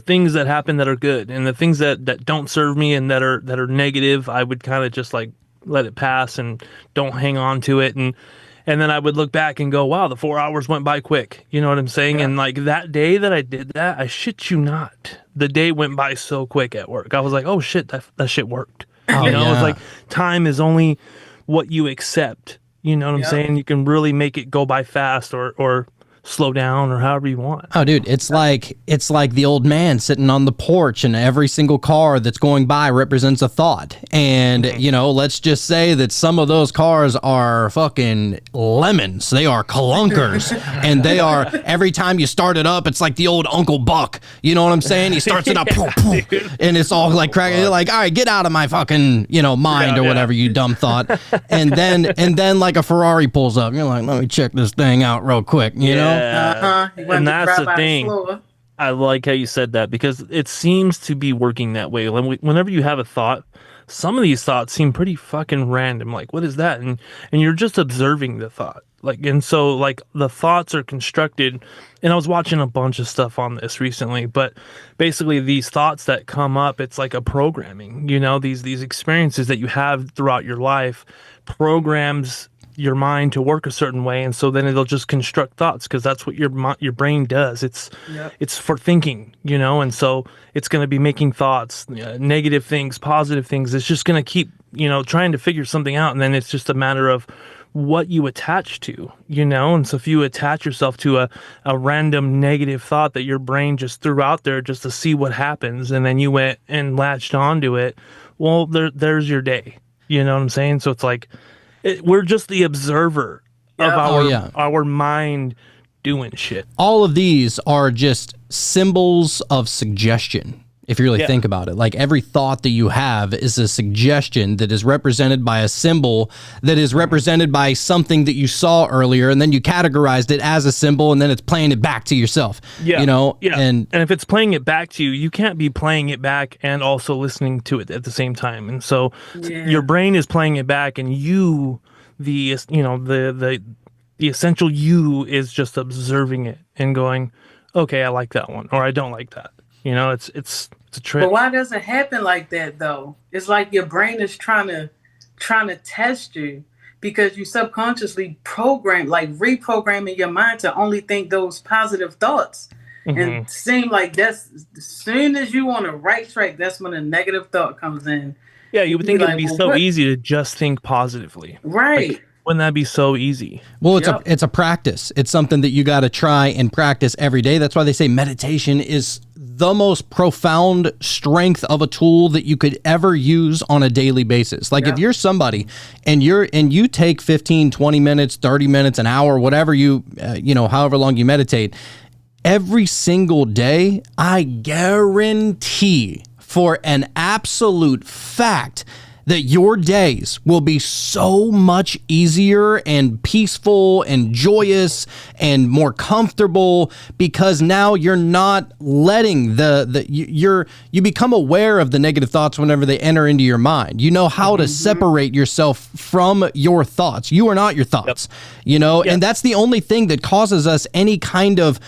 things that happen that are good, and the things that don't serve me and that are negative, I would kind of just like let it pass and don't hang on to it, and then I would look back and go, wow, the 4 hours went by quick. You know what I'm saying? Yeah. And like that day that I did that, I shit you not, the day went by so quick at work. I was like, oh shit, that shit worked. It's like time is only what you accept. You know what I'm saying? You can really make it go by fast or slow down or however you want. Oh, dude, it's like the old man sitting on the porch, and every single car that's going by represents a thought. And let's just say that some of those cars are fucking lemons. They are clunkers, and they are, every time you start it up, it's like the old Uncle Buck. You know what I'm saying? He starts it up, and it's all like cracking. You're like, all right, get out of my fucking mind or whatever, you dumb thought. And then like a Ferrari pulls up. You're like, let me check this thing out real quick. You know. And that's the thing. I like how you said that because it seems to be working that way. Whenever you have a thought, some of these thoughts seem pretty fucking random. Like, what is that? And you're just observing the thought. And so the thoughts are constructed. And I was watching a bunch of stuff on this recently, but basically these thoughts that come up, it's like a programming. These experiences that you have throughout your life programs your mind to work a certain way, and so then it'll just construct thoughts because that's what your brain does. It's for thinking, and so it's going to be making thoughts, negative things, positive things. It's just going to keep trying to figure something out, and then it's just a matter of what you attach to, and so if you attach yourself to a random negative thought that your brain just threw out there just to see what happens, and then you went and latched onto it, well, there's your day. You know what I'm saying? So it's like we're just the observer of our mind doing shit. All of these are just symbols of suggestion. if you really think about it. Like every thought that you have is a suggestion that is represented by a symbol that is represented by something that you saw earlier, and then you categorized it as a symbol, and then it's playing it back to yourself. Yeah. You know? Yeah. And if it's playing it back to you, you can't be playing it back and also listening to it at the same time. And so your brain is playing it back, and you, the essential you, is just observing it and going, okay, I like that one, or I don't like that. You know, it's a trick. But why does it happen like that though? It's like your brain is trying to test you, because you subconsciously reprogramming your mind to only think those positive thoughts. Mm-hmm. And it seems like that's as soon as you on the right track, that's when a negative thought comes in. Yeah, you would think it'd be so easy to just think positively. Right. Like, wouldn't that be so easy? Well, it's a practice. It's something that you got to try and practice every day. That's why they say meditation is the most profound strength of a tool that you could ever use on a daily basis. Like if you're somebody and you take 15, 20 minutes, 30 minutes, an hour, whatever however long you meditate, every single day, I guarantee for an absolute fact that your days will be so much easier and peaceful and joyous and more comfortable, because now you're not letting you become aware of the negative thoughts whenever they enter into your mind. You know how to separate yourself from your thoughts. You are not your thoughts, and that's the only thing that causes us any kind of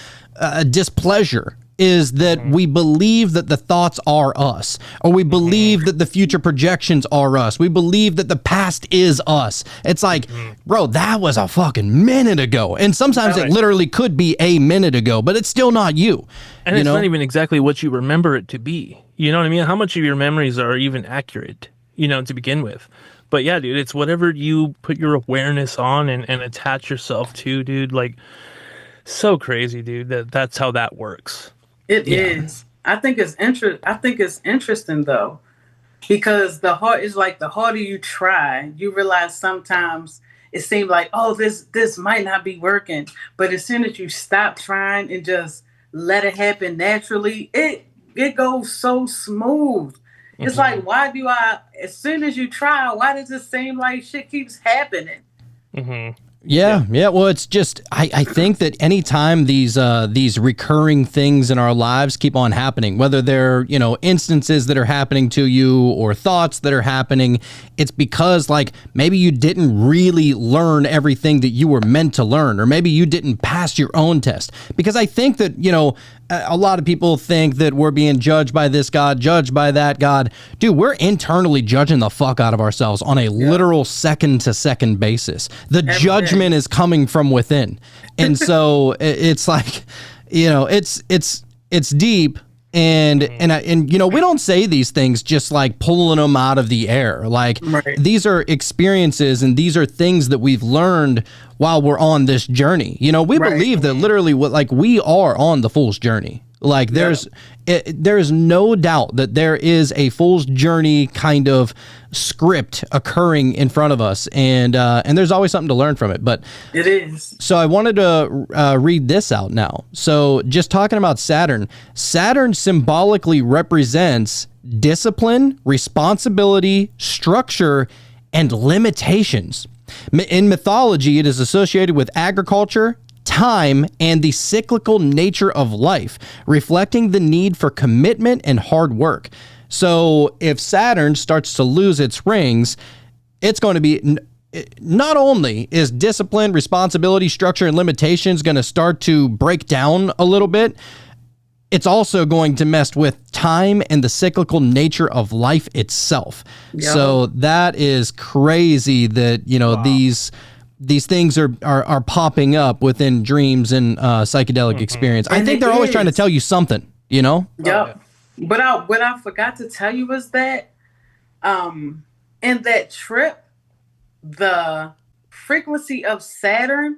displeasure, is that we believe that the thoughts are us, or we believe that the future projections are us. We believe that the past is us. It's like, bro, that was a fucking minute ago. And sometimes it literally could be a minute ago, but it's still not you. And it's not even exactly what you remember it to be. You know what I mean? How much of your memories are even accurate, to begin with? But yeah, dude, it's whatever you put your awareness on and attach yourself to, dude. Like, so crazy, dude, that's how that works. It is. I think it's interesting though, because the harder you try, you realize sometimes it seems like, oh, this might not be working, but as soon as you stop trying and just let it happen naturally, it goes so smooth. It's like, as soon as you try, why does it seem like shit keeps happening? Yeah. Well, it's just I think that anytime these recurring things in our lives keep on happening, whether they're instances that are happening to you or thoughts that are happening, it's because like maybe you didn't really learn everything that you were meant to learn, or maybe you didn't pass your own test. Because I think that a lot of people think that we're being judged by this God, judged by that God. Dude, we're internally judging the fuck out of ourselves on a literal second-to-second basis. The judgment is coming from within. And so it's like, it's deep. And we don't say these things just like pulling them out of the air. Like these are experiences, and these are things that we've learned while we're on this journey. We believe that literally we are on the fool's journey. Like there's no doubt that there is a fool's journey kind of script occurring in front of us, and there's always something to learn from it. But it is. So I wanted to read this out now. So just talking about Saturn symbolically represents discipline, responsibility, structure, and limitations. In mythology, it is associated with agriculture, time, and the cyclical nature of life, reflecting the need for commitment and hard work. So if Saturn starts to lose its rings, it's going to be, not only is discipline, responsibility, structure, and limitations going to start to break down a little bit, it's also going to mess with time and the cyclical nature of life itself. Yeah. So that is crazy that, these things are popping up within dreams and psychedelic experience. I think they're always trying to tell you something, Yep. But what I forgot to tell you was that in that trip, the frequency of Saturn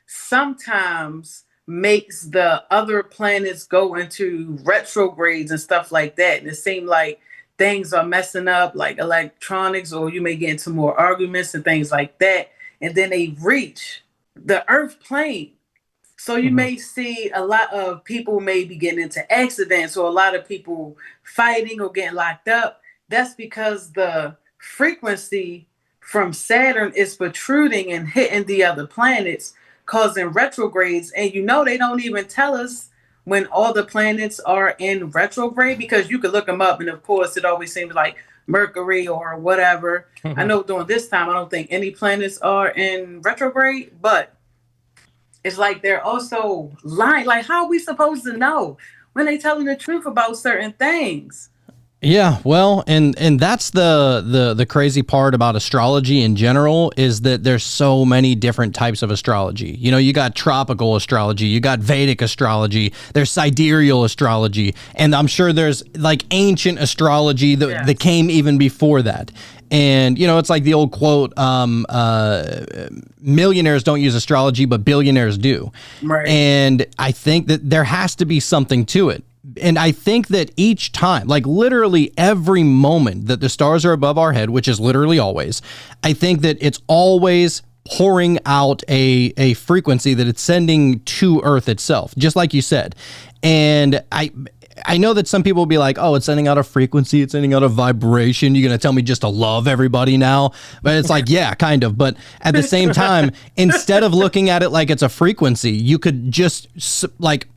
sometimes makes the other planets go into retrogrades and stuff like that. And it seemed like things are messing up, like electronics, or you may get into more arguments and things like that. And then they reach the Earth plane. So you may see a lot of people maybe getting into accidents or a lot of people fighting or getting locked up. That's because the frequency from Saturn is protruding and hitting the other planets, causing retrogrades. And they don't even tell us when all the planets are in retrograde, because you could look them up. And of course, it always seems like Mercury or whatever. I know during this time, I don't think any planets are in retrograde, but it's like they're also lying. Like, how are we supposed to know when they telling the truth about certain things? Yeah, well, and that's the crazy part about astrology in general, is that there's so many different types of astrology. You got tropical astrology, you got Vedic astrology, there's sidereal astrology, and I'm sure there's like ancient astrology that came even before that. And, it's like the old quote, millionaires don't use astrology, but billionaires do. Right. And I think that there has to be something to it. And I think that each time, like literally every moment that the stars are above our head, which is literally always, I think that it's always pouring out a frequency that it's sending to Earth itself, just like you said. And I know that some people will be like, oh, it's sending out a frequency, it's sending out a vibration. You're going to tell me just to love everybody now? But it's like, yeah, kind of. But at the same time, instead of looking at it like it's a frequency, you could just like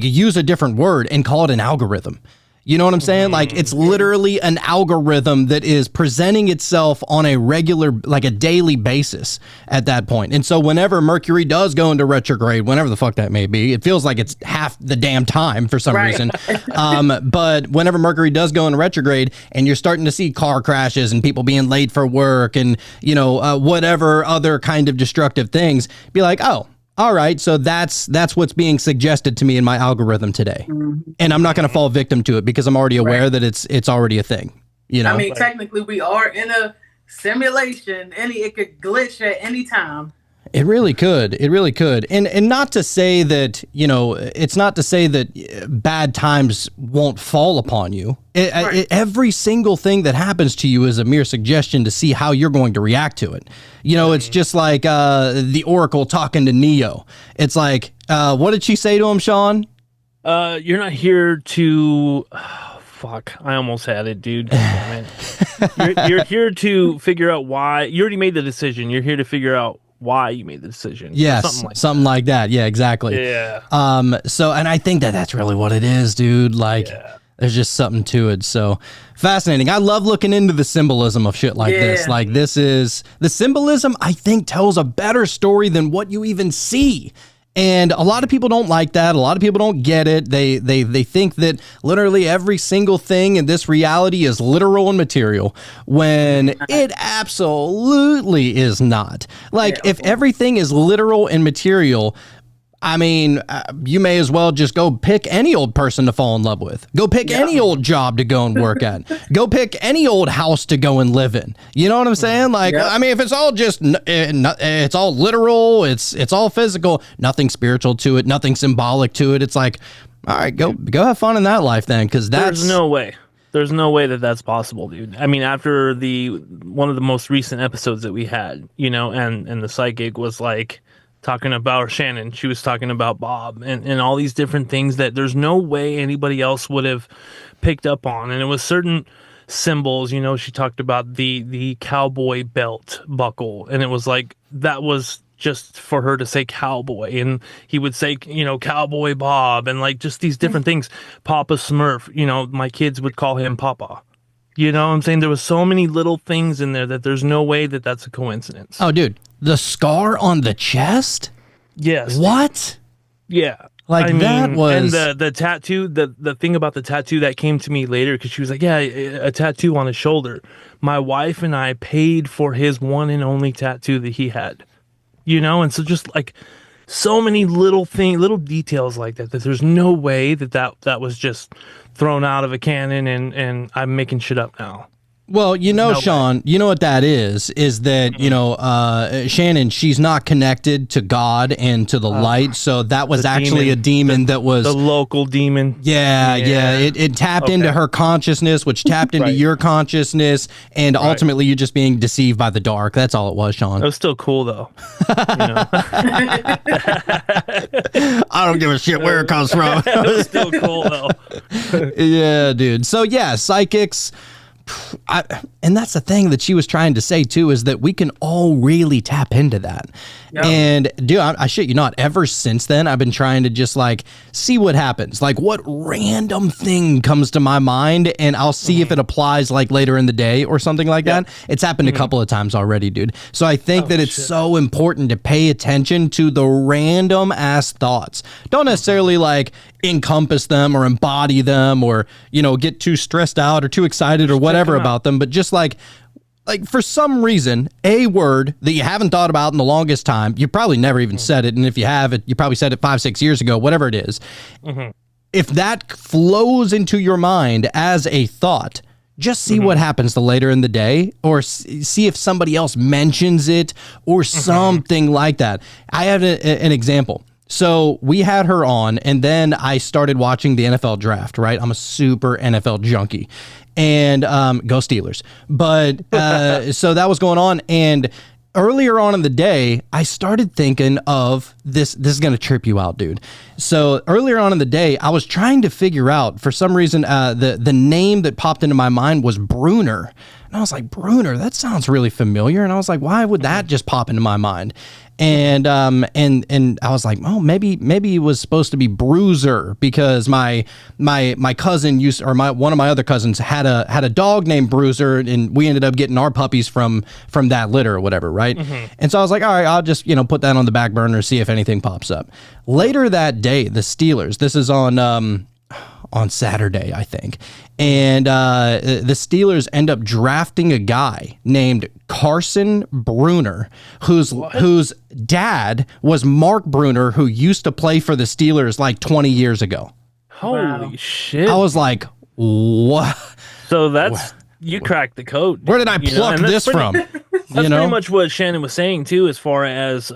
use a different word and call it an algorithm. You know what I'm saying? Like, it's literally an algorithm that is presenting itself on a regular, like a daily basis at that point. And so whenever Mercury does go into retrograde, whenever the fuck that may be, it feels like it's half the damn time for some reason. But whenever Mercury does go into retrograde and you're starting to see car crashes and people being late for work and, whatever other kind of destructive things, be like, oh, all right, so that's what's being suggested to me in my algorithm today. And I'm not going to fall victim to it because I'm already aware that it's already a thing. I mean, technically we are in a simulation. It could glitch at any time. It really could. It really could. And not to say that, it's not to say that bad times won't fall upon you. Every single thing that happens to you is a mere suggestion to see how you're going to react to it. It's just like the Oracle talking to Neo. It's like, what did she say to him, Sean? You're not here to... Fuck, I almost had it, dude. Damn it. You're here to figure out why. You already made the decision. You're here to figure out why you made the decision. Yes, something like that. Yeah, exactly. Yeah. So, and I think that's really what it is, dude. Like, there's just something to it. So fascinating. I love looking into the symbolism of shit like this. Like, this is the symbolism, I think, tells a better story than what you even see. And a lot of people don't like that. A lot of people don't get it. They think that literally every single thing in this reality is literal and material, when it absolutely is not. Like, if everything is literal and material, I mean, you may as well just go pick any old person to fall in love with. Go pick any old job to go and work at. Go pick any old house to go and live in. You know what I'm saying? Like, I mean, if it's all just, it's all literal, it's all physical, nothing spiritual to it, nothing symbolic to it. It's like, all right, go have fun in that life then, because there's no way. There's no way that that's possible, dude. I mean, after one of the most recent episodes that we had, and the psychic was like, talking about Shannon, she was talking about Bob and all these different things that there's no way anybody else would have picked up on. And it was certain symbols, she talked about the cowboy belt buckle, and it was like, that was just for her to say cowboy, and he would say, Cowboy Bob, and like just these different things. Papa Smurf, my kids would call him Papa. You know what I'm saying? There was so many little things in there that there's no way that that's a coincidence. Oh, dude. The scar on the chest? Yes. What? Yeah. Like, that was... And the tattoo, the thing about the tattoo that came to me later, because she was like, yeah, a tattoo on his shoulder. My wife and I paid for his one and only tattoo that he had. And so just like so many little details like that there's no way that was just thrown out of a cannon and I'm making shit up now. Well, No Sean, you know what that is that, Shannon, she's not connected to God and to the light. So that was actually a demon that was the local demon. Yeah. It tapped into her consciousness, which tapped into your consciousness. And ultimately you're just being deceived by the dark. That's all it was, Sean. It was still cool, though. I don't give a shit where it comes from. It was still cool, though. Yeah, dude. So, yeah, psychics. And that's the thing that she was trying to say too, is that we can all really tap into that. Yep. And dude, I shit you not, ever since then I've been trying to just like see what happens, like what random thing comes to my mind, and I'll see if it applies like later in the day or something like that. It's happened a couple of times already, dude. So I think that it's so important to pay attention to the random ass thoughts. Don't necessarily like encompass them or embody them or get too stressed out or too excited or whatever about them, but just like for some reason, a word that you haven't thought about in the longest time, you probably never even said it, and if you have, you probably said it 5-6 years ago, whatever it is. If that flows into your mind as a thought, just see what happens the later in the day, or see if somebody else mentions it or something like that. I have an example. So we had her on, and then I started watching the NFL draft, right? I'm a super NFL junkie, and go Steelers. But so that was going on, and earlier on in the day, I started thinking of this. This is going to trip you out, dude. So earlier on in the day, I was trying to figure out, for some reason, the name that popped into my mind was Bruner. And I was like, Bruner, that sounds really familiar. And I was like, why would that just pop into my mind? And I was like, oh, maybe it was supposed to be Bruiser, because my cousin one of my other cousins had a dog named Bruiser, and we ended up getting our puppies from that litter or whatever, right? And so I was like, all right, I'll just put that on the back burner, see if anything pops up. Later that day, the Steelers, this is on Saturday, I think. And the Steelers end up drafting a guy named Carson Bruner, whose dad was Mark Bruner, who used to play for the Steelers like 20 years ago. Holy shit. I was like, what? So you cracked the code. Where did I pluck this from? That's pretty much what Shannon was saying too, as far as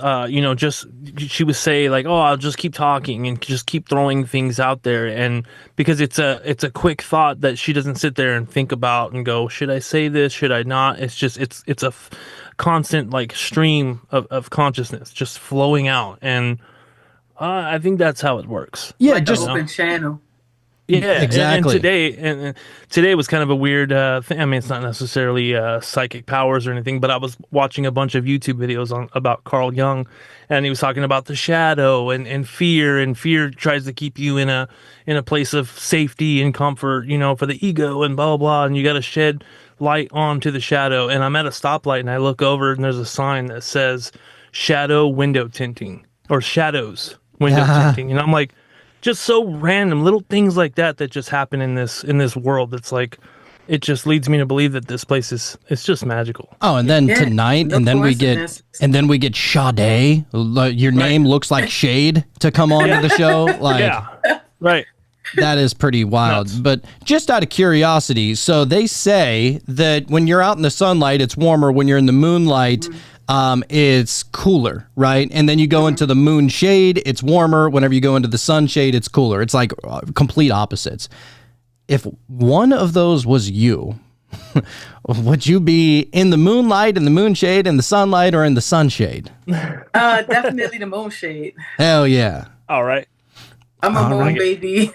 just she would say like, oh, I'll just keep talking and just keep throwing things out there, and because it's a quick thought that she doesn't sit there and think about and go, should I say this, should I not? It's just it's a constant like stream of consciousness just flowing out, and I think that's how it works. Yeah, like just open channel. Yeah, exactly. And today was kind of a weird thing. I mean, it's not necessarily psychic powers or anything, but I was watching a bunch of YouTube videos about Carl Jung, and he was talking about the shadow and fear, and fear tries to keep you in a place of safety and comfort, for the ego and blah blah blah, and you got to shed light onto the shadow. And I'm at a stoplight and I look over and there's a sign that says shadow window tinting, or shadows window tinting, and I'm like, just so random little things like that just happen in this world. That's like, it just leads me to believe that this place it's just magical. Oh, and then tonight, and then we get Shadé. Your name looks like shade to come on to the show. Like, yeah, right. That is pretty wild. Nuts. But just out of curiosity, so they say that when you're out in the sunlight, it's warmer. When you're in the moonlight, it's cooler, right? And then you go into the moon shade, it's warmer. Whenever you go into the sunshade, it's cooler. It's like complete opposites. If one of those was you, would you be in the moonlight, in the moonshade, in the sunlight, or in the sunshade? Definitely the moon shade. Hell yeah. All right. I'm a moon baby.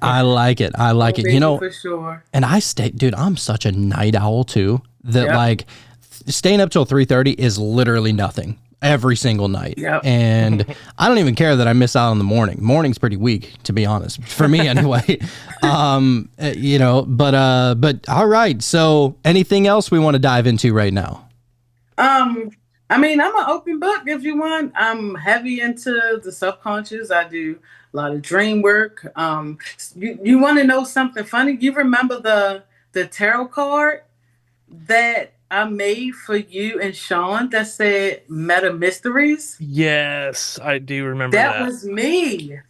I like it. I like it. For sure. And I'm such a night owl too, that like staying up till 3:30 is literally nothing every single night. Yep. And I don't even care that I miss out on the morning. Morning's pretty weak, to be honest, for me anyway. But all right. So anything else we want to dive into right now? I mean, I'm an open book if you want. I'm heavy into the subconscious. I do a lot of dream work. You want to know something funny? You remember the tarot card that I made for you and Sean that said Meta Mysteries? Yes, I do remember that. That was me.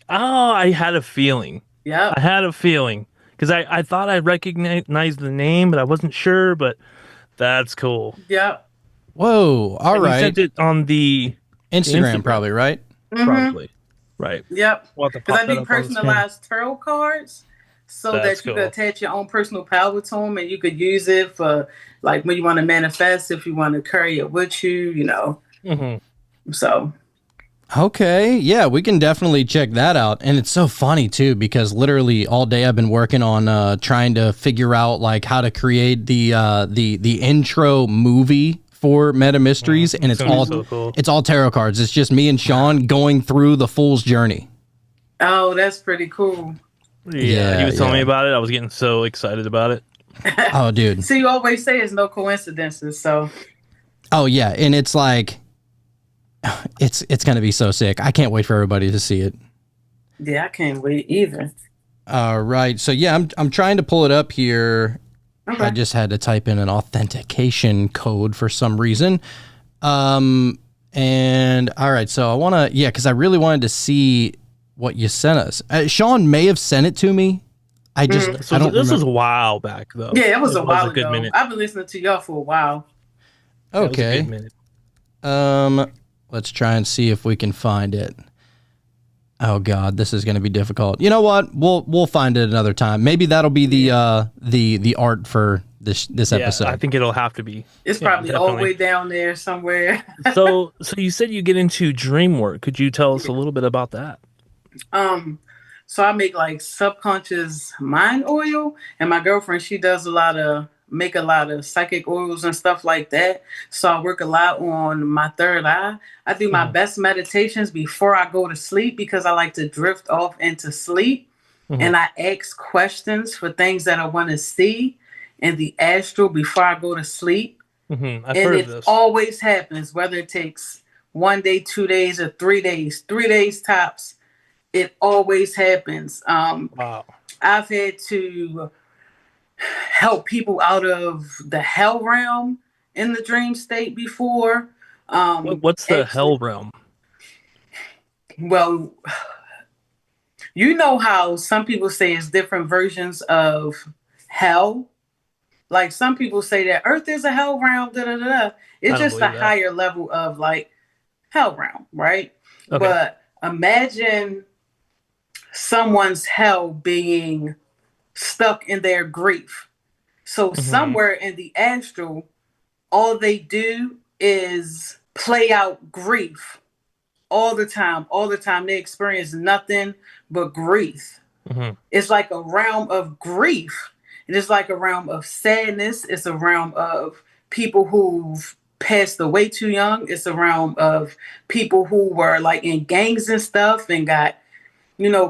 Oh, I had a feeling. Yeah. I had a feeling. because I thought I recognized the name, but I wasn't sure. But that's cool. Yep. Whoa. All And right. you sent it on the Instagram, probably, right? Probably. Right. Yep. We'll have to Because pop I that do up on the screen. personalized tarot cards so That's that you cool. could attach your own personal power to them, and you could use it for like when you want to manifest, if you want to carry it with you, you know. So. Okay, yeah, we can definitely check that out. And it's so funny too, because literally all day I've been working on trying to figure out like how to create the intro movie for Meta Mysteries, and it's all so cool. it's all tarot cards. It's just me and Sean going through the Fool's Journey. Oh, that's pretty cool. Yeah, he was telling me about it. I was getting so excited about it. Oh, dude. So you always say it's no coincidences, so. Oh yeah, and it's like it's gonna be so sick. I can't wait for everybody to see it. Yeah, I can't wait either. All right, so yeah, I'm trying to pull it up here. Okay. I just had to type in an authentication code for some reason. And all right, so I want to, because I really wanted to see what you sent us. Sean may have sent it to me. I just, I don't This remember. was a while back, though. Yeah, it was a while good ago. minute. I've been listening to y'all for a while. Okay. That was a good minute. Let's try and see if we can find it. Oh God, this is going to be difficult. You know what? We'll find it another time. Maybe that'll be the art for this episode. I think it'll have to be. It's probably all the definitely. way down there somewhere. So you said you get into dream work. Could you tell us a little bit about that? So I make like subconscious mind oil, and my girlfriend, she does make a lot of psychic oils and stuff like that. So I work a lot on my third eye. I do my best meditations before I go to sleep because I like to drift off into sleep. And I ask questions for things that I want to see in the astral before I go to sleep. I've And heard it of this. always happens, whether it takes 1 day, 2 days, or 3 days, 3 days tops. It always happens. Wow. I've had to help people out of the hell realm in the dream state before. What's the hell realm? Well, you know how some people say it's different versions of hell. Like some people say that Earth is a hell realm. Da, da, da, da. It's just a higher level of like hell realm, right? Okay. But imagine someone's hell being stuck in their grief. So somewhere in the astral, all they do is play out grief all the time. All the time. They experience nothing but grief. It's like a realm of grief. It is like a realm of sadness. It's a realm of people who've passed away too young. It's a realm of people who were like in gangs and stuff and got,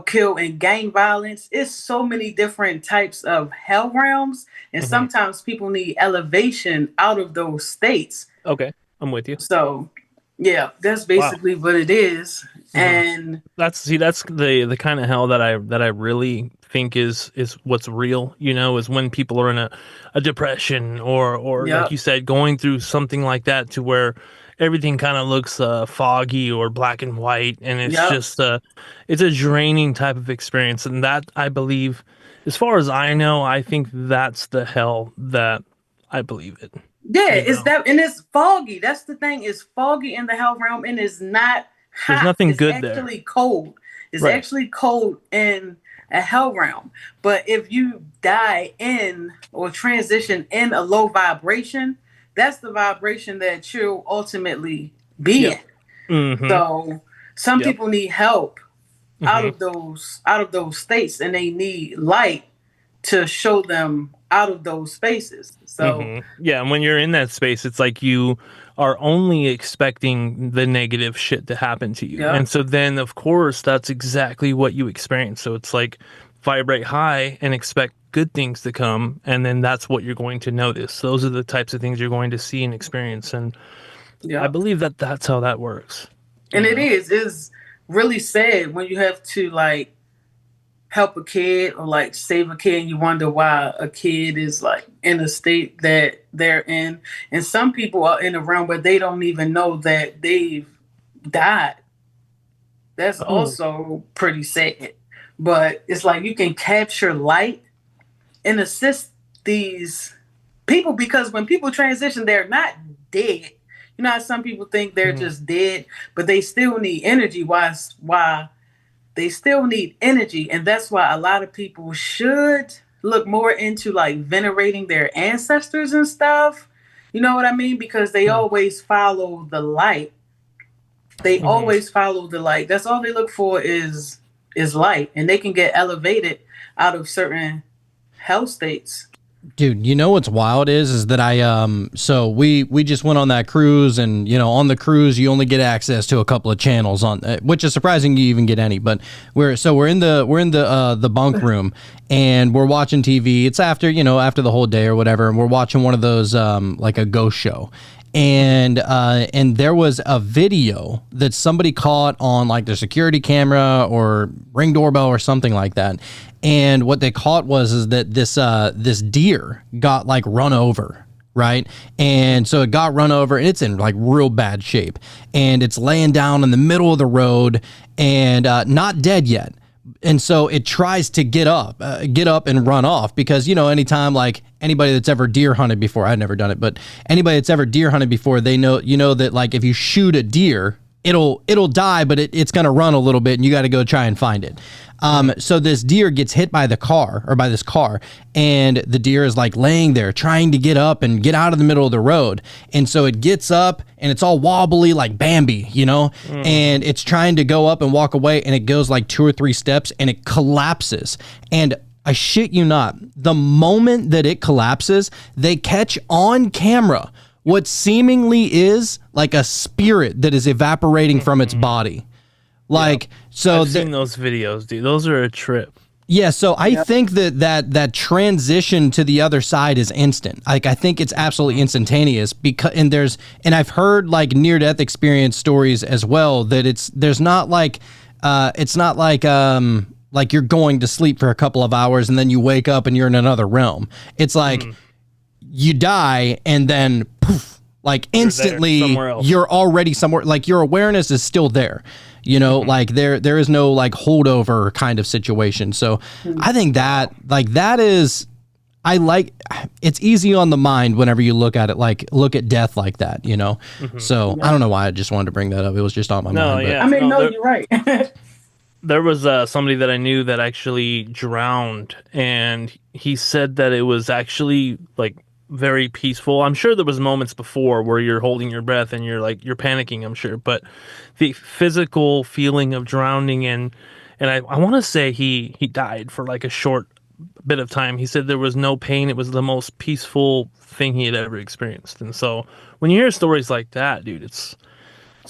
killed in gang violence. It's so many different types of hell realms. And sometimes people need elevation out of those states. Okay, I'm with you. So, yeah, that's basically what it is. And that's the kind of hell that I really think is what's real, is when people are in a depression or like you said, going through something like that to where everything kind of looks foggy or black and white, and it's just it's a draining type of experience. And that, I believe, as far as I know, I think that's the hell that I believe it. Yeah, it's that, and it's foggy. That's the thing. It's foggy in the hell realm, and it's not hot. There's nothing good there. It's actually cold. It's actually cold in a hell realm. But if you die in or transition in a low vibration, that's the vibration that you'll ultimately be in. So some people need help out of those states, and they need light to show them out of those spaces. So yeah, and when you're in that space, it's like you are only expecting the negative shit to happen to you. And so then, of course, that's exactly what you experience. So it's like vibrate high and expect good things to come, and then that's what you're going to notice. Those are the types of things you're going to see and experience. And I believe that that's how that works. And it's really sad when you have to like help a kid or like save a kid, and you wonder why a kid is like in a state that they're in. And some people are in a realm where they don't even know that they've died. That's also pretty sad. But it's like you can capture light and assist these people, because when people transition, they're not dead. You know how some people think they're just dead, but they still need energy. Why they still need energy. And that's why a lot of people should look more into like venerating their ancestors and stuff. You know what I mean? Because they always follow the light. They always follow the light. That's all they look for is light. And they can get elevated out of certain health states. Dude, you know what's wild is that so we just went on that cruise, and you know, on the cruise you only get access to a couple of channels on, which is surprising you even get any. But we're in the bunk room, and we're watching TV. It's after the whole day or whatever, and we're watching one of those like a ghost show. And there was a video that somebody caught on like their security camera or Ring doorbell or something like that. And what they caught is that this deer got like run over, right? And so it got run over, and it's in like real bad shape, and it's laying down in the middle of the road, and not dead yet. And so it tries to get up and run off, because, you know, anytime like anybody that's ever deer hunted before, I've never done it, but anybody that's ever deer hunted before, they know, you know, that like if you shoot a deer, it'll die, but it's going to run a little bit, and you got to go try and find it. So this deer gets hit by this car, and the deer is like laying there trying to get up and get out of the middle of the road. And so it gets up, and it's all wobbly like Bambi, you know, and it's trying to go up and walk away, and it goes like 2 or 3 steps, and it collapses. And I shit you not, the moment that it collapses, they catch on camera what seemingly is like a spirit that is evaporating from its body. Like, so I've seen those videos, dude. Those are a trip. Yeah, so I think that transition to the other side is instant. Like, I think it's absolutely instantaneous, because and I've heard like near death experience stories as well, that it's not like you're going to sleep for a couple of hours and then you wake up and you're in another realm. It's like you die, and then poof, like instantly you're already somewhere, like your awareness is still there, you know, like there is no like holdover kind of situation. So I think that is, it's easy on the mind whenever you look at it, like look at death like that, you know? So I don't know why I just wanted to bring that up. It was just on my mind. Yeah. I mean, you're right. There was somebody that I knew that actually drowned, and he said that it was actually like very peaceful. I'm sure there was moments before where you're holding your breath and you're panicking, I'm sure, but the physical feeling of drowning, and I want to say he died for like a short bit of time. He said there was no pain. It was the most peaceful thing he had ever experienced. And so when you hear stories like that, dude, it's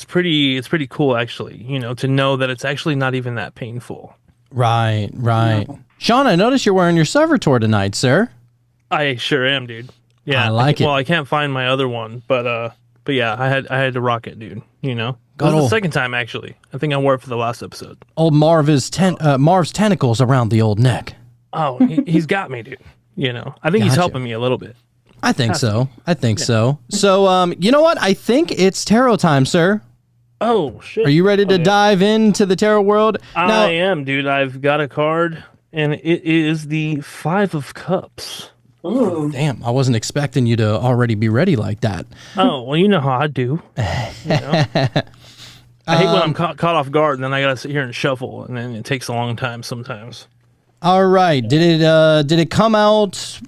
pretty cool, actually, you know, to know that it's actually not even that painful. Right. No. Sean, I noticed you're wearing your Servitor tonight, sir. I sure am, dude. Yeah, I like it. Well, I can't find my other one, but yeah, I had to rock it, dude. You know, it was the second time, actually. I think I wore it for the last episode. Old Marv's tentacles around the old neck. Oh, he's got me, dude. You know, I think he's helping me a little bit. I think so. So, you know what? I think it's tarot time, sir. Oh, shit. Are you ready to dive into the tarot world? I am, dude. I've got a card, and it is the 5 of Cups. Ooh. Damn, I wasn't expecting you to already be ready like that. Oh, well, you know how I do. You know? I hate when I'm caught off guard, and then I gotta sit here and shuffle, and then it takes a long time sometimes. All right, did it come out?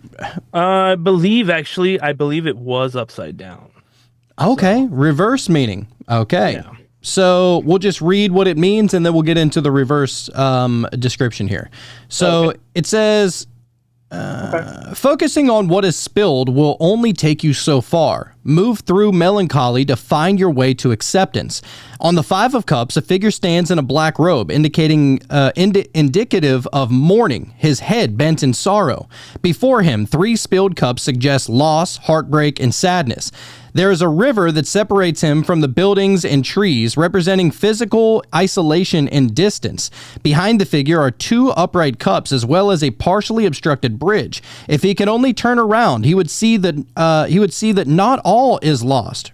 I believe it was upside down. Okay, so. Reverse meaning. Okay. Yeah. So we'll just read what it means, and then we'll get into the reverse description here. So it says, focusing on what is spilled will only take you so far. Move through melancholy to find your way to acceptance. On the 5 of Cups, a figure stands in a black robe, indicating indicative of mourning, his head bent in sorrow. Before him, 3 spilled cups suggest loss, heartbreak, and sadness. There is a river that separates him from the buildings and trees, representing physical isolation and distance. Behind the figure are 2 upright cups, as well as a partially obstructed bridge. If he could only turn around, he would see that not all is lost.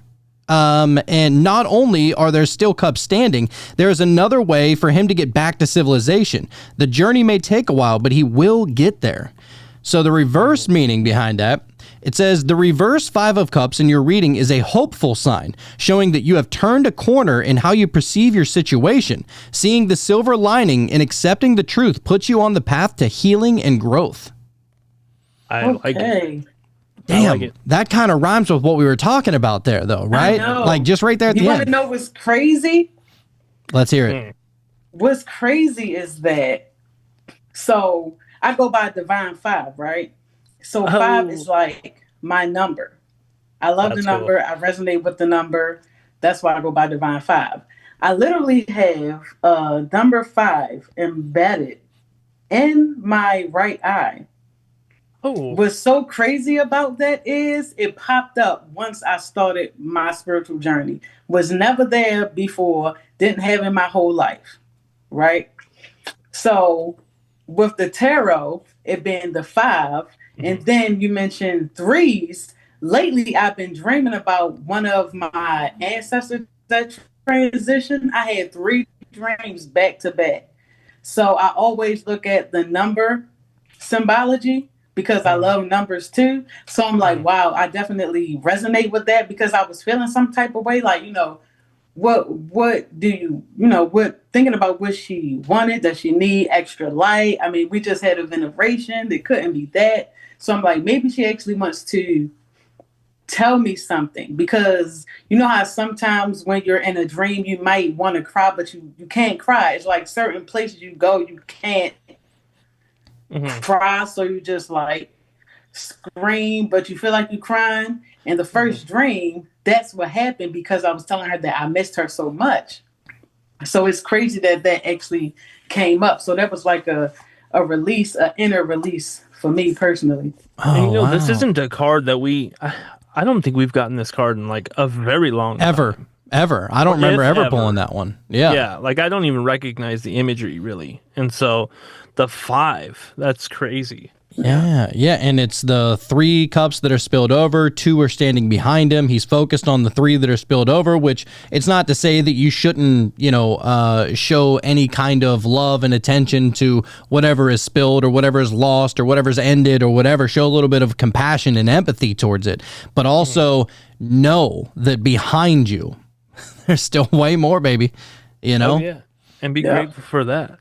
And not only are there still cups standing, there is another way for him to get back to civilization. The journey may take a while, but he will get there. So the reverse meaning behind that, it says the reverse 5 of Cups in your reading is a hopeful sign, showing that you have turned a corner in how you perceive your situation. Seeing the silver lining and accepting the truth puts you on the path to healing and growth. I like it. Damn, I like it. that kind of rhymes with what we were talking about there, though, right? I know. Like just right there at you the want end. to know what's crazy? Let's hear it. What's crazy is that, so I go by Divine 5, right? So 5 is like my number. I love the number. Cool. I resonate with the number. That's why I go by Divine 5. I literally have number 5 embedded in my right eye. Oh. What's so crazy about that is it popped up once I started my spiritual journey. Was never there before, didn't have in my whole life, right? So with the tarot, it being the 5, and then you mentioned 3s. Lately, I've been dreaming about one of my ancestors that transitioned. I had 3 dreams back to back. So I always look at the number symbology because I love numbers too. So I'm like, wow, I definitely resonate with that because I was feeling some type of way, like, what do you, thinking about what she wanted, does she need extra light? I mean, we just had a veneration. It couldn't be that. So I'm like, maybe she actually wants to tell me something, because you know how sometimes when you're in a dream, you might want to cry, but you can't cry. It's like certain places you go, you can't cry. So you just like scream, but you feel like you're crying. And the first dream, that's what happened, because I was telling her that I missed her so much. So it's crazy that actually came up. So that was like a release, an inner release for me personally. And this isn't a card that I don't think we've gotten this card in like a very long time. Ever. I don't remember ever pulling that one. Yeah. Yeah. Like I don't even recognize the imagery really. And so the 5, that's crazy. Yeah. And it's the 3 cups that are spilled over, 2 are standing behind him. He's focused on the 3 that are spilled over, which it's not to say that you shouldn't, show any kind of love and attention to whatever is spilled or whatever is lost or whatever's ended or whatever. Show a little bit of compassion and empathy towards it, but also know that behind you, there's still way more, baby, Oh, yeah. And be grateful for that,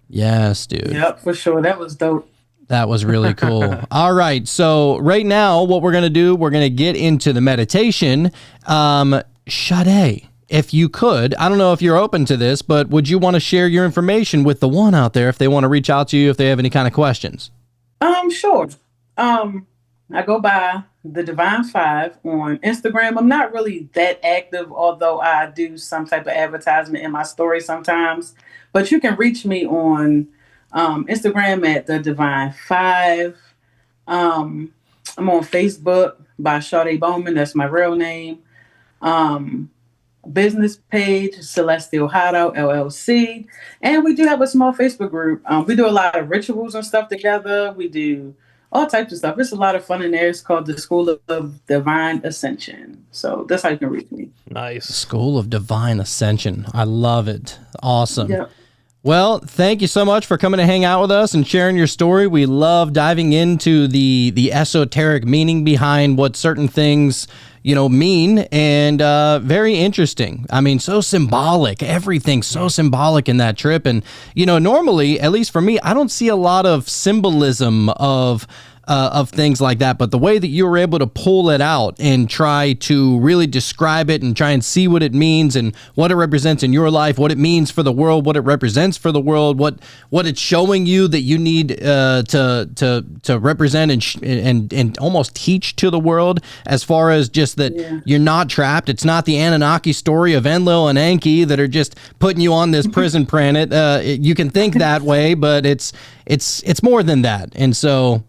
Yes, dude. Yep, for sure. That was dope. That was really cool. All right. So right now, what we're going to do, we're going to get into the meditation. Shadé, if you could, I don't know if you're open to this, but would you want to share your information with the one out there if they want to reach out to you, if they have any kind of questions? Sure. I go by the Divine 5 on Instagram. I'm not really that active, although I do some type of advertisement in my story sometimes. But you can reach me on Instagram at the Divine 5. I'm on Facebook by Shadé Bowman. That's my real name. Business page, Celestial Hideout LLC. And we do have a small Facebook group. We do a lot of rituals and stuff together. We do all types of stuff. It's a lot of fun in there. It's called the School of Divine Ascension. So that's how you can reach me. Nice. School of Divine Ascension. I love it. Awesome. Yep. Well, thank you so much for coming to hang out with us and sharing your story. We love diving into the esoteric meaning behind what certain things, mean, and very interesting. I mean, so symbolic. Everything's so symbolic in that trip. And, normally, at least for me, I don't see a lot of symbolism of things like that, but the way that you were able to pull it out and try to really describe it and try and see what it means and what it represents in your life, what it means for the world, what it represents for the world, what it's showing you that you need to represent and almost teach to the world, as far as just that you're not trapped. It's not the Anunnaki story of Enlil and Enki that are just putting you on this prison planet. You can think that way, but it's more than that. And so,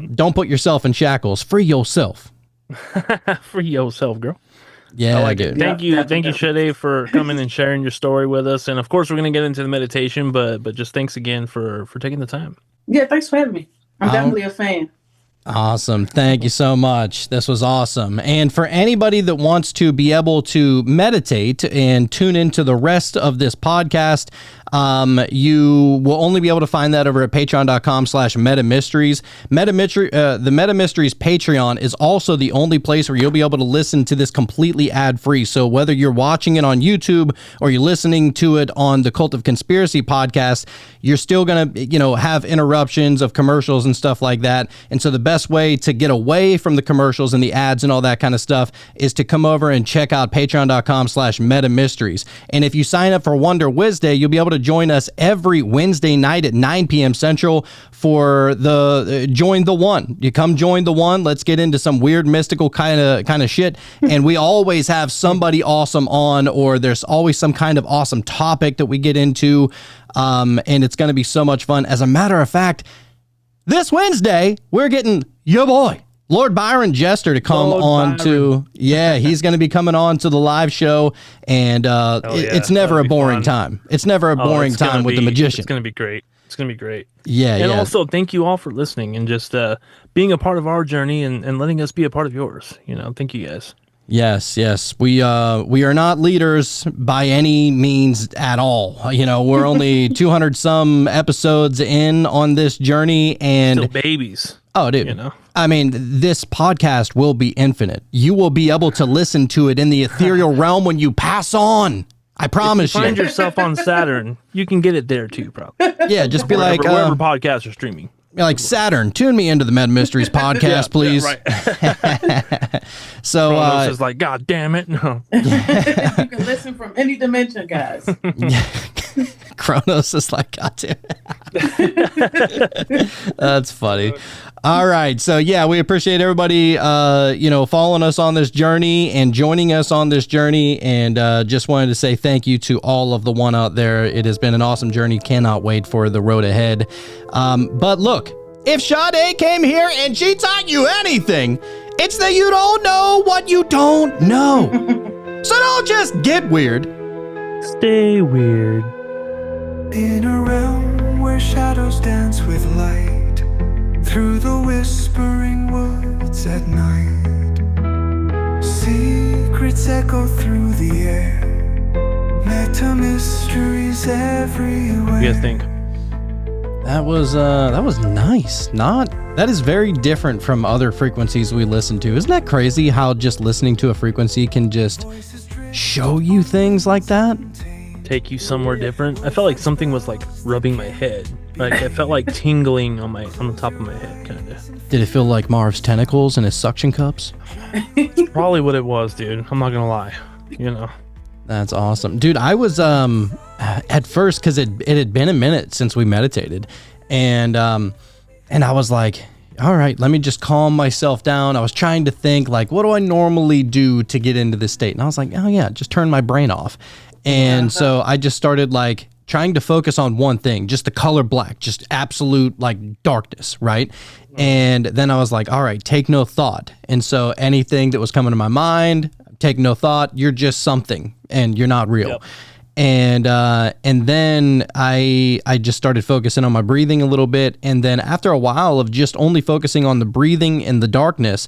don't put yourself in shackles. Free yourself. Free yourself, girl. Yeah, I like dude. it. Thank you, Shadé, for coming and sharing your story with us. And of course, we're going to get into the meditation, but just thanks again for taking the time. Yeah, thanks for having me. I'm definitely a fan. Awesome. Thank you so much. This was awesome. And for anybody that wants to be able to meditate and tune into the rest of this podcast, You will only be able to find that over at patreon.com/metamysteries. The Meta Mysteries Patreon is also the only place where you'll be able to listen to this completely ad-free. So whether you're watching it on YouTube or you're listening to it on the Cult of Conspiracy podcast, you're still going to, have interruptions of commercials and stuff like that. And so the best way to get away from the commercials and the ads and all that kind of stuff is to come over and check out patreon.com/metamysteries. And if you sign up for Wonder Wednesday, you'll be able to join us every Wednesday night at 9 p.m. Central for the Join the One. You come join the One. Let's get into some weird mystical kind of shit. And we always have somebody awesome on, or there's always some kind of awesome topic that we get into. And it's going to be so much fun. As a matter of fact, this Wednesday, we're getting your boy, Lord Byron Jester, to come he's going to be coming on to the live show, and it's never a boring time. It's never a boring time with the magician. It's going to be great. It's going to be great. Yeah, and also, thank you all for listening and just being a part of our journey and letting us be a part of yours. Thank you guys. Yes. We are not leaders by any means at all. We're only 200 some episodes in on this journey, and still babies. Oh, dude. I mean, this podcast will be infinite. You will be able to listen to it in the ethereal realm when you pass on. I promise you. If you find yourself on Saturn, you can get it there too, probably. Yeah, just be like wherever podcasts are streaming. Like, Saturn, tune me into the Meta Mysteries podcast, please. Yeah, right. So Kronos is like, God damn it, no. You can listen from any dimension, guys. Kronos is like, God damn it. That's funny. All right, so we appreciate everybody, following us on this journey and joining us on this journey, and just wanted to say thank you to all of the one out there. It has been an awesome journey. Cannot wait for the road ahead. But look, if Shadé came here and she taught you anything, it's that you don't know what you don't know. So don't just get weird. Stay weird. In a realm where shadows dance with light, through the whispering woods at night, secrets echo through the air, meta mysteries everywhere. What do you guys think? That was nice. That is very different from other frequencies we listen to. Isn't that crazy how just listening to a frequency can just show you things like that? Take you somewhere different. I felt like something was like rubbing my head. Like I felt like tingling on the top of my head, kind of. Did it feel like Marv's tentacles and his suction cups? Probably what it was, dude. I'm not gonna lie. That's awesome, dude. I was at first, because it had been a minute since we meditated, and I was like, all right, let me just calm myself down. I was trying to think, like, what do I normally do to get into this state? And I was like, oh yeah, just turn my brain off. And so I just started like trying to focus on one thing, just the color black, just absolute like darkness, right? And then I was like, all right, take no thought. And so anything that was coming to my mind, take no thought. You're just something, and you're not real. Yep. And then I just started focusing on my breathing a little bit. And then after a while of just only focusing on the breathing and the darkness,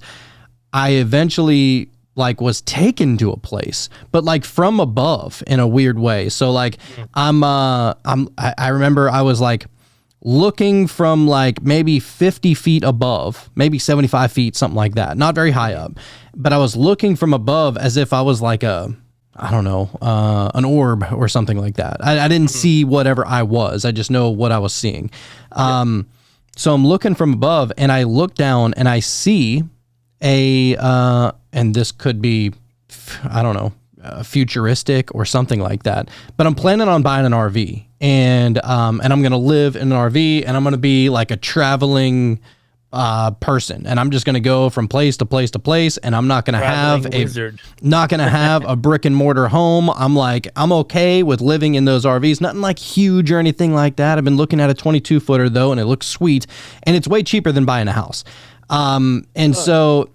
I eventually like was taken to a place, but like from above in a weird way. So like I remember I was like looking from like maybe 50 feet above, maybe 75 feet, something like that. Not very high up, but I was looking from above as if I was like an orb or something like that. I didn't see whatever I was. I just know what I was seeing. So I'm looking from above, and I look down and I see and this could be, I don't know, futuristic or something like that, but I'm planning on buying an RV, and I'm going to live in an RV, and I'm going to be like a traveling person, and I'm just going to go from place to place to place, and I'm not going to have a brick and mortar home. I'm okay with living in those RVs, nothing like huge or anything like that. I've been looking at a 22 footer though, and it looks sweet, and it's way cheaper than buying a house. So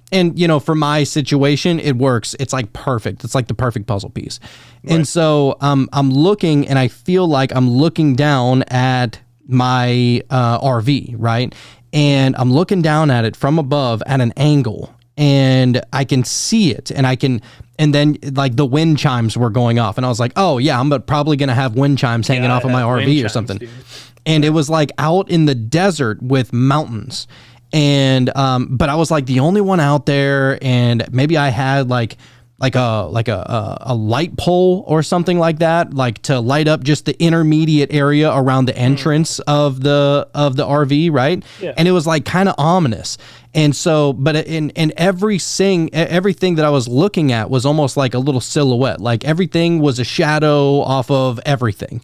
for my situation, it works. It's like perfect. It's like the perfect puzzle piece. Right. And so, I'm looking, and I feel like I'm looking down at my, RV, right? And I'm looking down at it from above at an angle, and I can see it, and then like the wind chimes were going off, and I was like, oh yeah, I'm probably gonna have wind chimes hanging off of my RV or something. Dude. And it was like out in the desert with mountains, and but I was like the only one out there, and maybe I had like a light pole or something like that, like to light up just the intermediate area around the entrance of the RV, right? Yeah. And it was like kind of ominous. And so, but in everything that I was looking at was almost like a little silhouette, like everything was a shadow off of everything.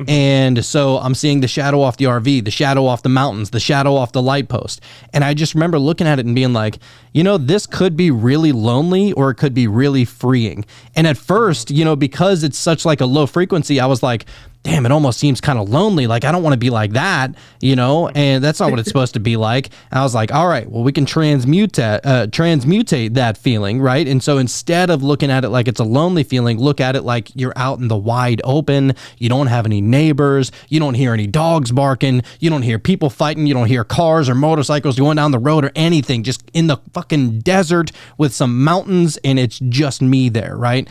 And so I'm seeing the shadow off the RV, the shadow off the mountains, the shadow off the light post. And I just remember looking at it and being like, you know, this could be really lonely or it could be really freeing. And at first, you know, because it's such like a low frequency, I was like, damn, it almost seems kind of lonely. Like, I don't want to be like that, you know, and that's not what it's supposed to be like. And I was like, all right, well, we can transmutate that feeling, right? And so instead of looking at it like it's a lonely feeling, look at it like you're out in the wide open. You don't have any neighbors. You don't hear any dogs barking. You don't hear people fighting. You don't hear cars or motorcycles going down the road or anything. Just in the fucking desert with some mountains, and it's just me there, right?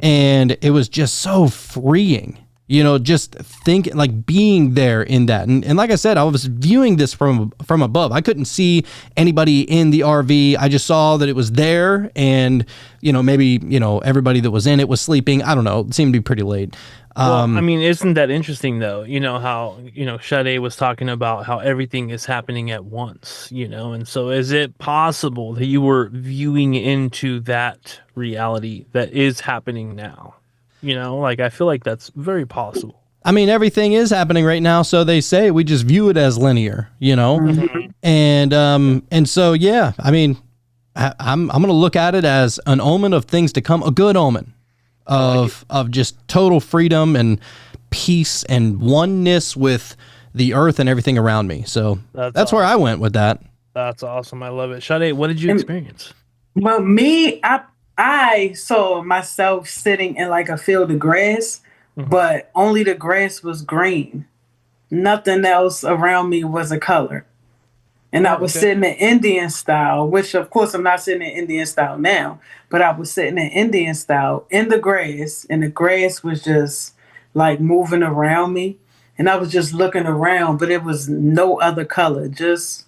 And it was just so freeing. You know, just think like being there in that. And like I said, I was viewing this from above. I couldn't see anybody in the RV. I just saw that it was there, and, you know, maybe, you know, everybody that was in it was sleeping. I don't know. It seemed to be pretty late. Well, I mean, isn't that interesting though? You know, how, you know, Shadé was talking about how everything is happening at once, you know, and so is it possible that you were viewing into that reality that is happening now? You know, like, I feel like that's very possible. I mean, everything is happening right now, so they say. We just view it as linear, you know? And so, yeah, I mean, I'm going to look at it as an omen of things to come, a good omen of just total freedom and peace and oneness with the earth and everything around me. So that's awesome. Where I went with that. That's awesome. I love it. Shadé, what did you experience? Well, I saw myself sitting in like a field of grass, but only the grass was green. Nothing else around me was a color. And I was sitting in Indian style, which of course I'm not sitting in Indian style now, but I was sitting in Indian style in the grass, and the grass was just like moving around me. And I was just looking around, but it was no other color, just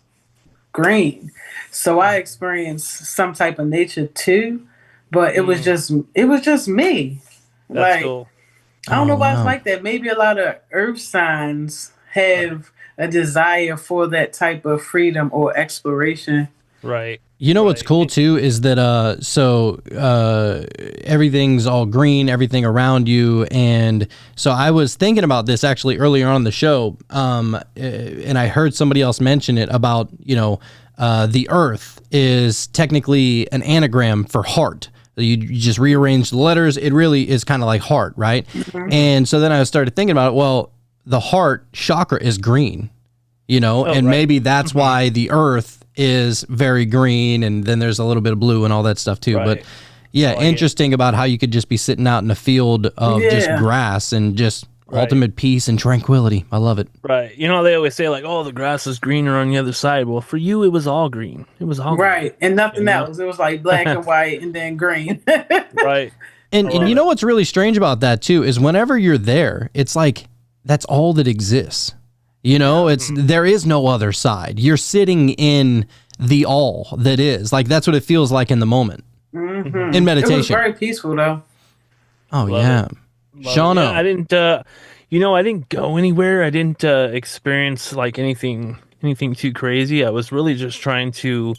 green. So I experienced some type of nature too. But it was just me. That's like, cool. I don't know why it's like that. Maybe a lot of earth signs have a desire for that type of freedom or exploration. Right. You know what's cool too is that everything's all green, everything around you, and so I was thinking about this actually earlier on in the show, and I heard somebody else mention it about, you know, the earth is technically an anagram for heart. You just rearrange the letters. It really is kind of like heart, right? And so then I started thinking about it. Well, the heart chakra is green, you know, maybe that's why the earth is very green, and then there's a little bit of blue and all that stuff too. But yeah, interesting about how you could just be sitting out in a field of just grass and just ultimate peace and tranquility. I love it. Right. You know, they always say like, oh, the grass is greener on the other side. Well, for you, it was all green. It was all green. And nothing else. It was like black and white and then green. Right. And you know what's really strange about that too is whenever you're there, it's like that's all that exists. You know, there is no other side. You're sitting in the all that is. Like that's what it feels like in the moment. In meditation. It was very peaceful though. Oh, yeah. Shauna. I didn't I didn't go anywhere. I didn't experience like anything too crazy. I was really just trying to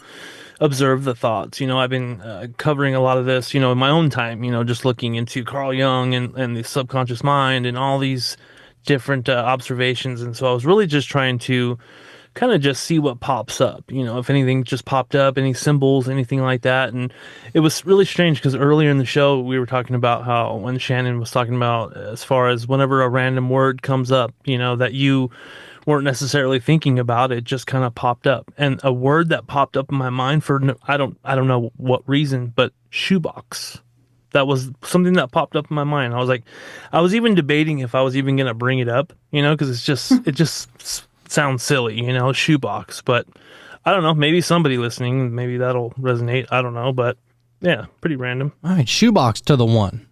observe the thoughts. You know, I've been covering a lot of this, you know, in my own time, you know, just looking into Carl Jung and the subconscious mind and all these different observations. And so I was really just trying to kind of just see what pops up, you know, if anything just popped up, any symbols, anything like that. And it was really strange because earlier in the show, we were talking about how when Shannon was talking about as far as whenever a random word comes up, you know, that you weren't necessarily thinking about, it just kind of popped up. And a word that popped up in my mind for, I don't know what reason, but shoebox. That was something that popped up in my mind. I was even debating if I was even going to bring it up, you know, because it just sounds silly, you know, shoebox. But I don't know. Maybe somebody listening, maybe that'll resonate. I don't know, but yeah, pretty random. All right, shoebox to the one.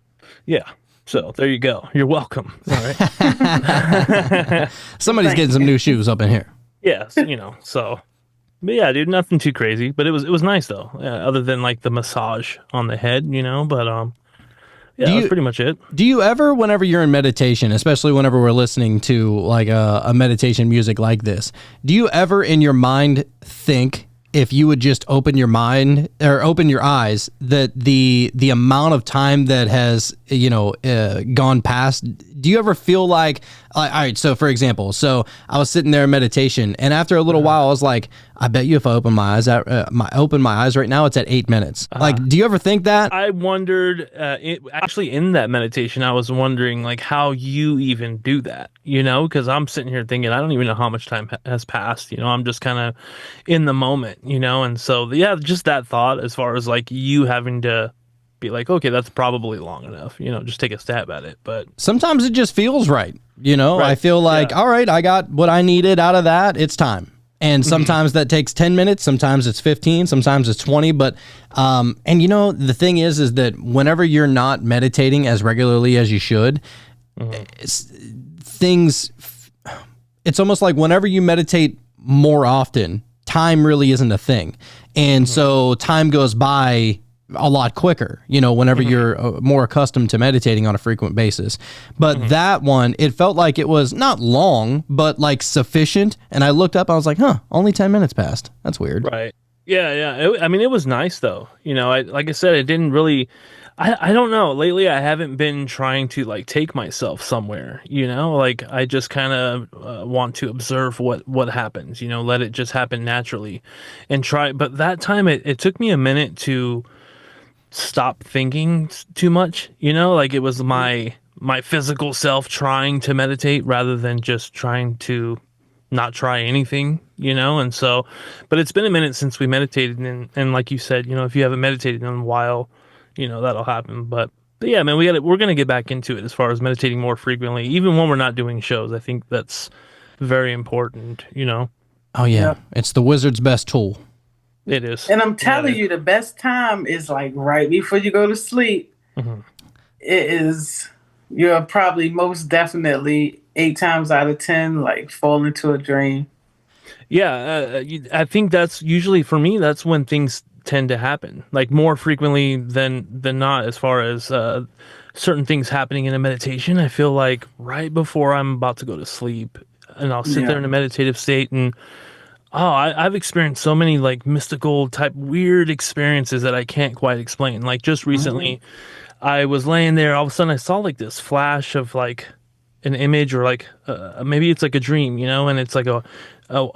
Yeah. So there you go. You're welcome. All right. Somebody's getting some new shoes up in here. Yes, so. But yeah, dude, nothing too crazy. But it was nice though. Other than like the massage on the head, but yeah, that's pretty much it. Do you ever, whenever you're in meditation, especially whenever we're listening to like a meditation music like this, do you ever in your mind think, if you would just open your mind or open your eyes, that the amount of time that has gone past? Do you ever feel like, all right, so for example, I was sitting there in meditation, and after a little while I was like, I bet you if I open my eyes right now, it's at 8 minutes. Like, do you ever think that? I wondered, actually in that meditation, I was wondering like how you even do that, because I'm sitting here thinking, I don't even know how much time has passed, I'm just kind of in the moment, and so, yeah, just that thought as far as like you having to be like, okay, that's probably long enough, just take a stab at it. But sometimes it just feels right. Right. I feel like, all right, I got what I needed out of that. It's time. And sometimes that takes 10 minutes, sometimes it's 15, sometimes it's 20. But, and the thing is that whenever you're not meditating as regularly as you should, it's almost like whenever you meditate more often, time really isn't a thing. And so time goes by a lot quicker, whenever you're more accustomed to meditating on a frequent basis. But that one, it felt like it was not long, but like sufficient. And I looked up, I was like, only 10 minutes passed. That's weird. Right. Yeah. It was nice though. Like I said, it didn't really, I don't know. Lately, I haven't been trying to like take myself somewhere, like I just kind of want to observe what happens, let it just happen naturally and try. But that time it took me a minute to stop thinking too much, like it was my physical self trying to meditate rather than just trying to not try anything, and so, but it's been a minute since we meditated, and like you said, if you haven't meditated in a while, that'll happen. But yeah, man, we're gonna get back into it as far as meditating more frequently, even when we're not doing shows. I think that's very important, Oh yeah. It's the wizard's best tool. It is. And I'm telling you, the best time is like right before you go to sleep. It is, you're probably most definitely 8 times out of 10, like fall into a dream. Yeah. I think that's usually, for me, that's when things tend to happen, like more frequently than not, as far as certain things happening in a meditation. I feel like right before I'm about to go to sleep, and I'll sit there in a meditative state, and I've experienced so many like mystical type weird experiences that I can't quite explain. Like just recently, I was laying there, all of a sudden I saw like this flash of like an image, or like maybe it's like a dream, and it's like a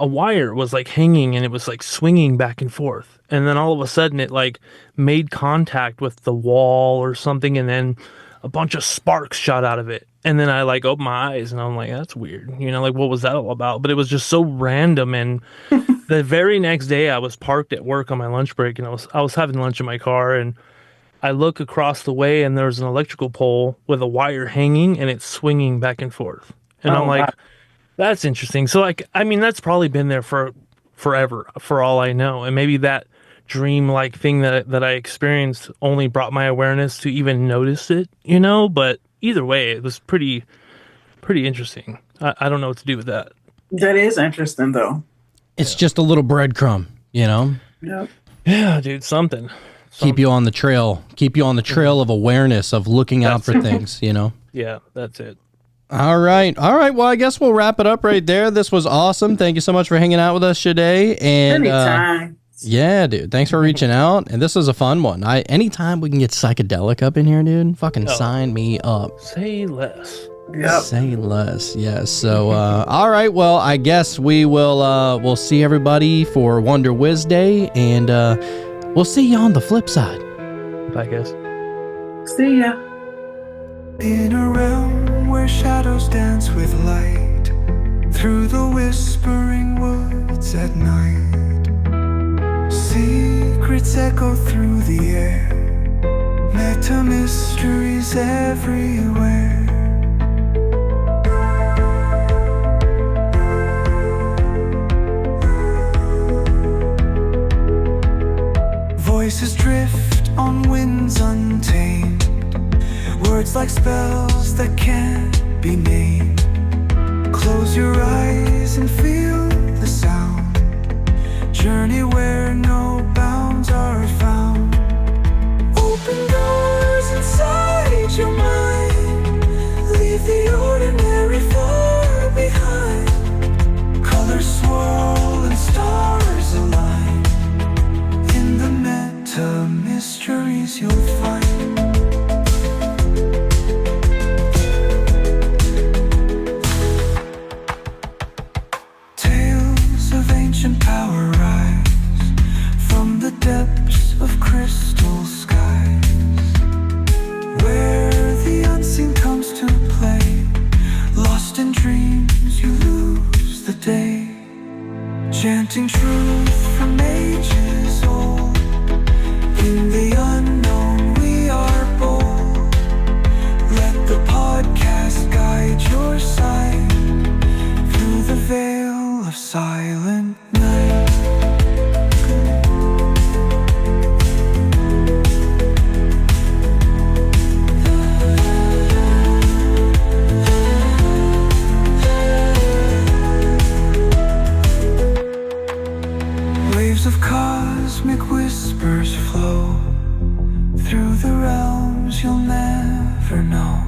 wire was like hanging, and it was like swinging back and forth, and then all of a sudden it like made contact with the wall or something, and then a bunch of sparks shot out of it. And then I like opened my eyes, and I'm like, that's weird. Like, what was that all about? But it was just so random. And the very next day I was parked at work on my lunch break, and I was having lunch in my car, and I look across the way, and there's an electrical pole with a wire hanging, and it's swinging back and forth. And I'm like, that's interesting. So like, that's probably been there for forever, for all I know. And maybe that dream-like thing that I experienced only brought my awareness to even notice it, but either way, it was pretty interesting. I don't know what to do with that. That is interesting though. It's just a little breadcrumb, Yep. Yeah, dude, something. Keep you on the trail of awareness, of looking out for things, Yeah, that's it. All right. Well, I guess we'll wrap it up right there. This was awesome. Thank you so much for hanging out with us, Shadé. And anytime. Yeah, dude. Thanks for reaching out. And this was a fun one. Anytime we can get Psychedelic up in here, dude, fucking sign me up. Say less. Yep. Say less. Yes. So, all right. Well, I guess we'll see everybody for Wonder Wiz Day, and we'll see you on the flip side. Bye, guys. See ya. In a realm where shadows dance with light, through the whispering woods at night, secrets echo through the air, meta mysteries everywhere. Voices drift on winds untamed, words like spells that can't be named. Close your eyes and feel the sound. Journey where no bounds are found. Open doors inside your mind. Leave the ordinary far behind. Colors swirl and stars align. In the meta mysteries you'll find. Tales of ancient power rise from the depths of crystal skies, where the unseen comes to play. Lost in dreams, you lose the day. Chanting truth from ages old. In the unknown, we are bold. Let the podcast guide your sight through the veil of silent night. Waves of cosmic whispers flow through the realms you'll never know.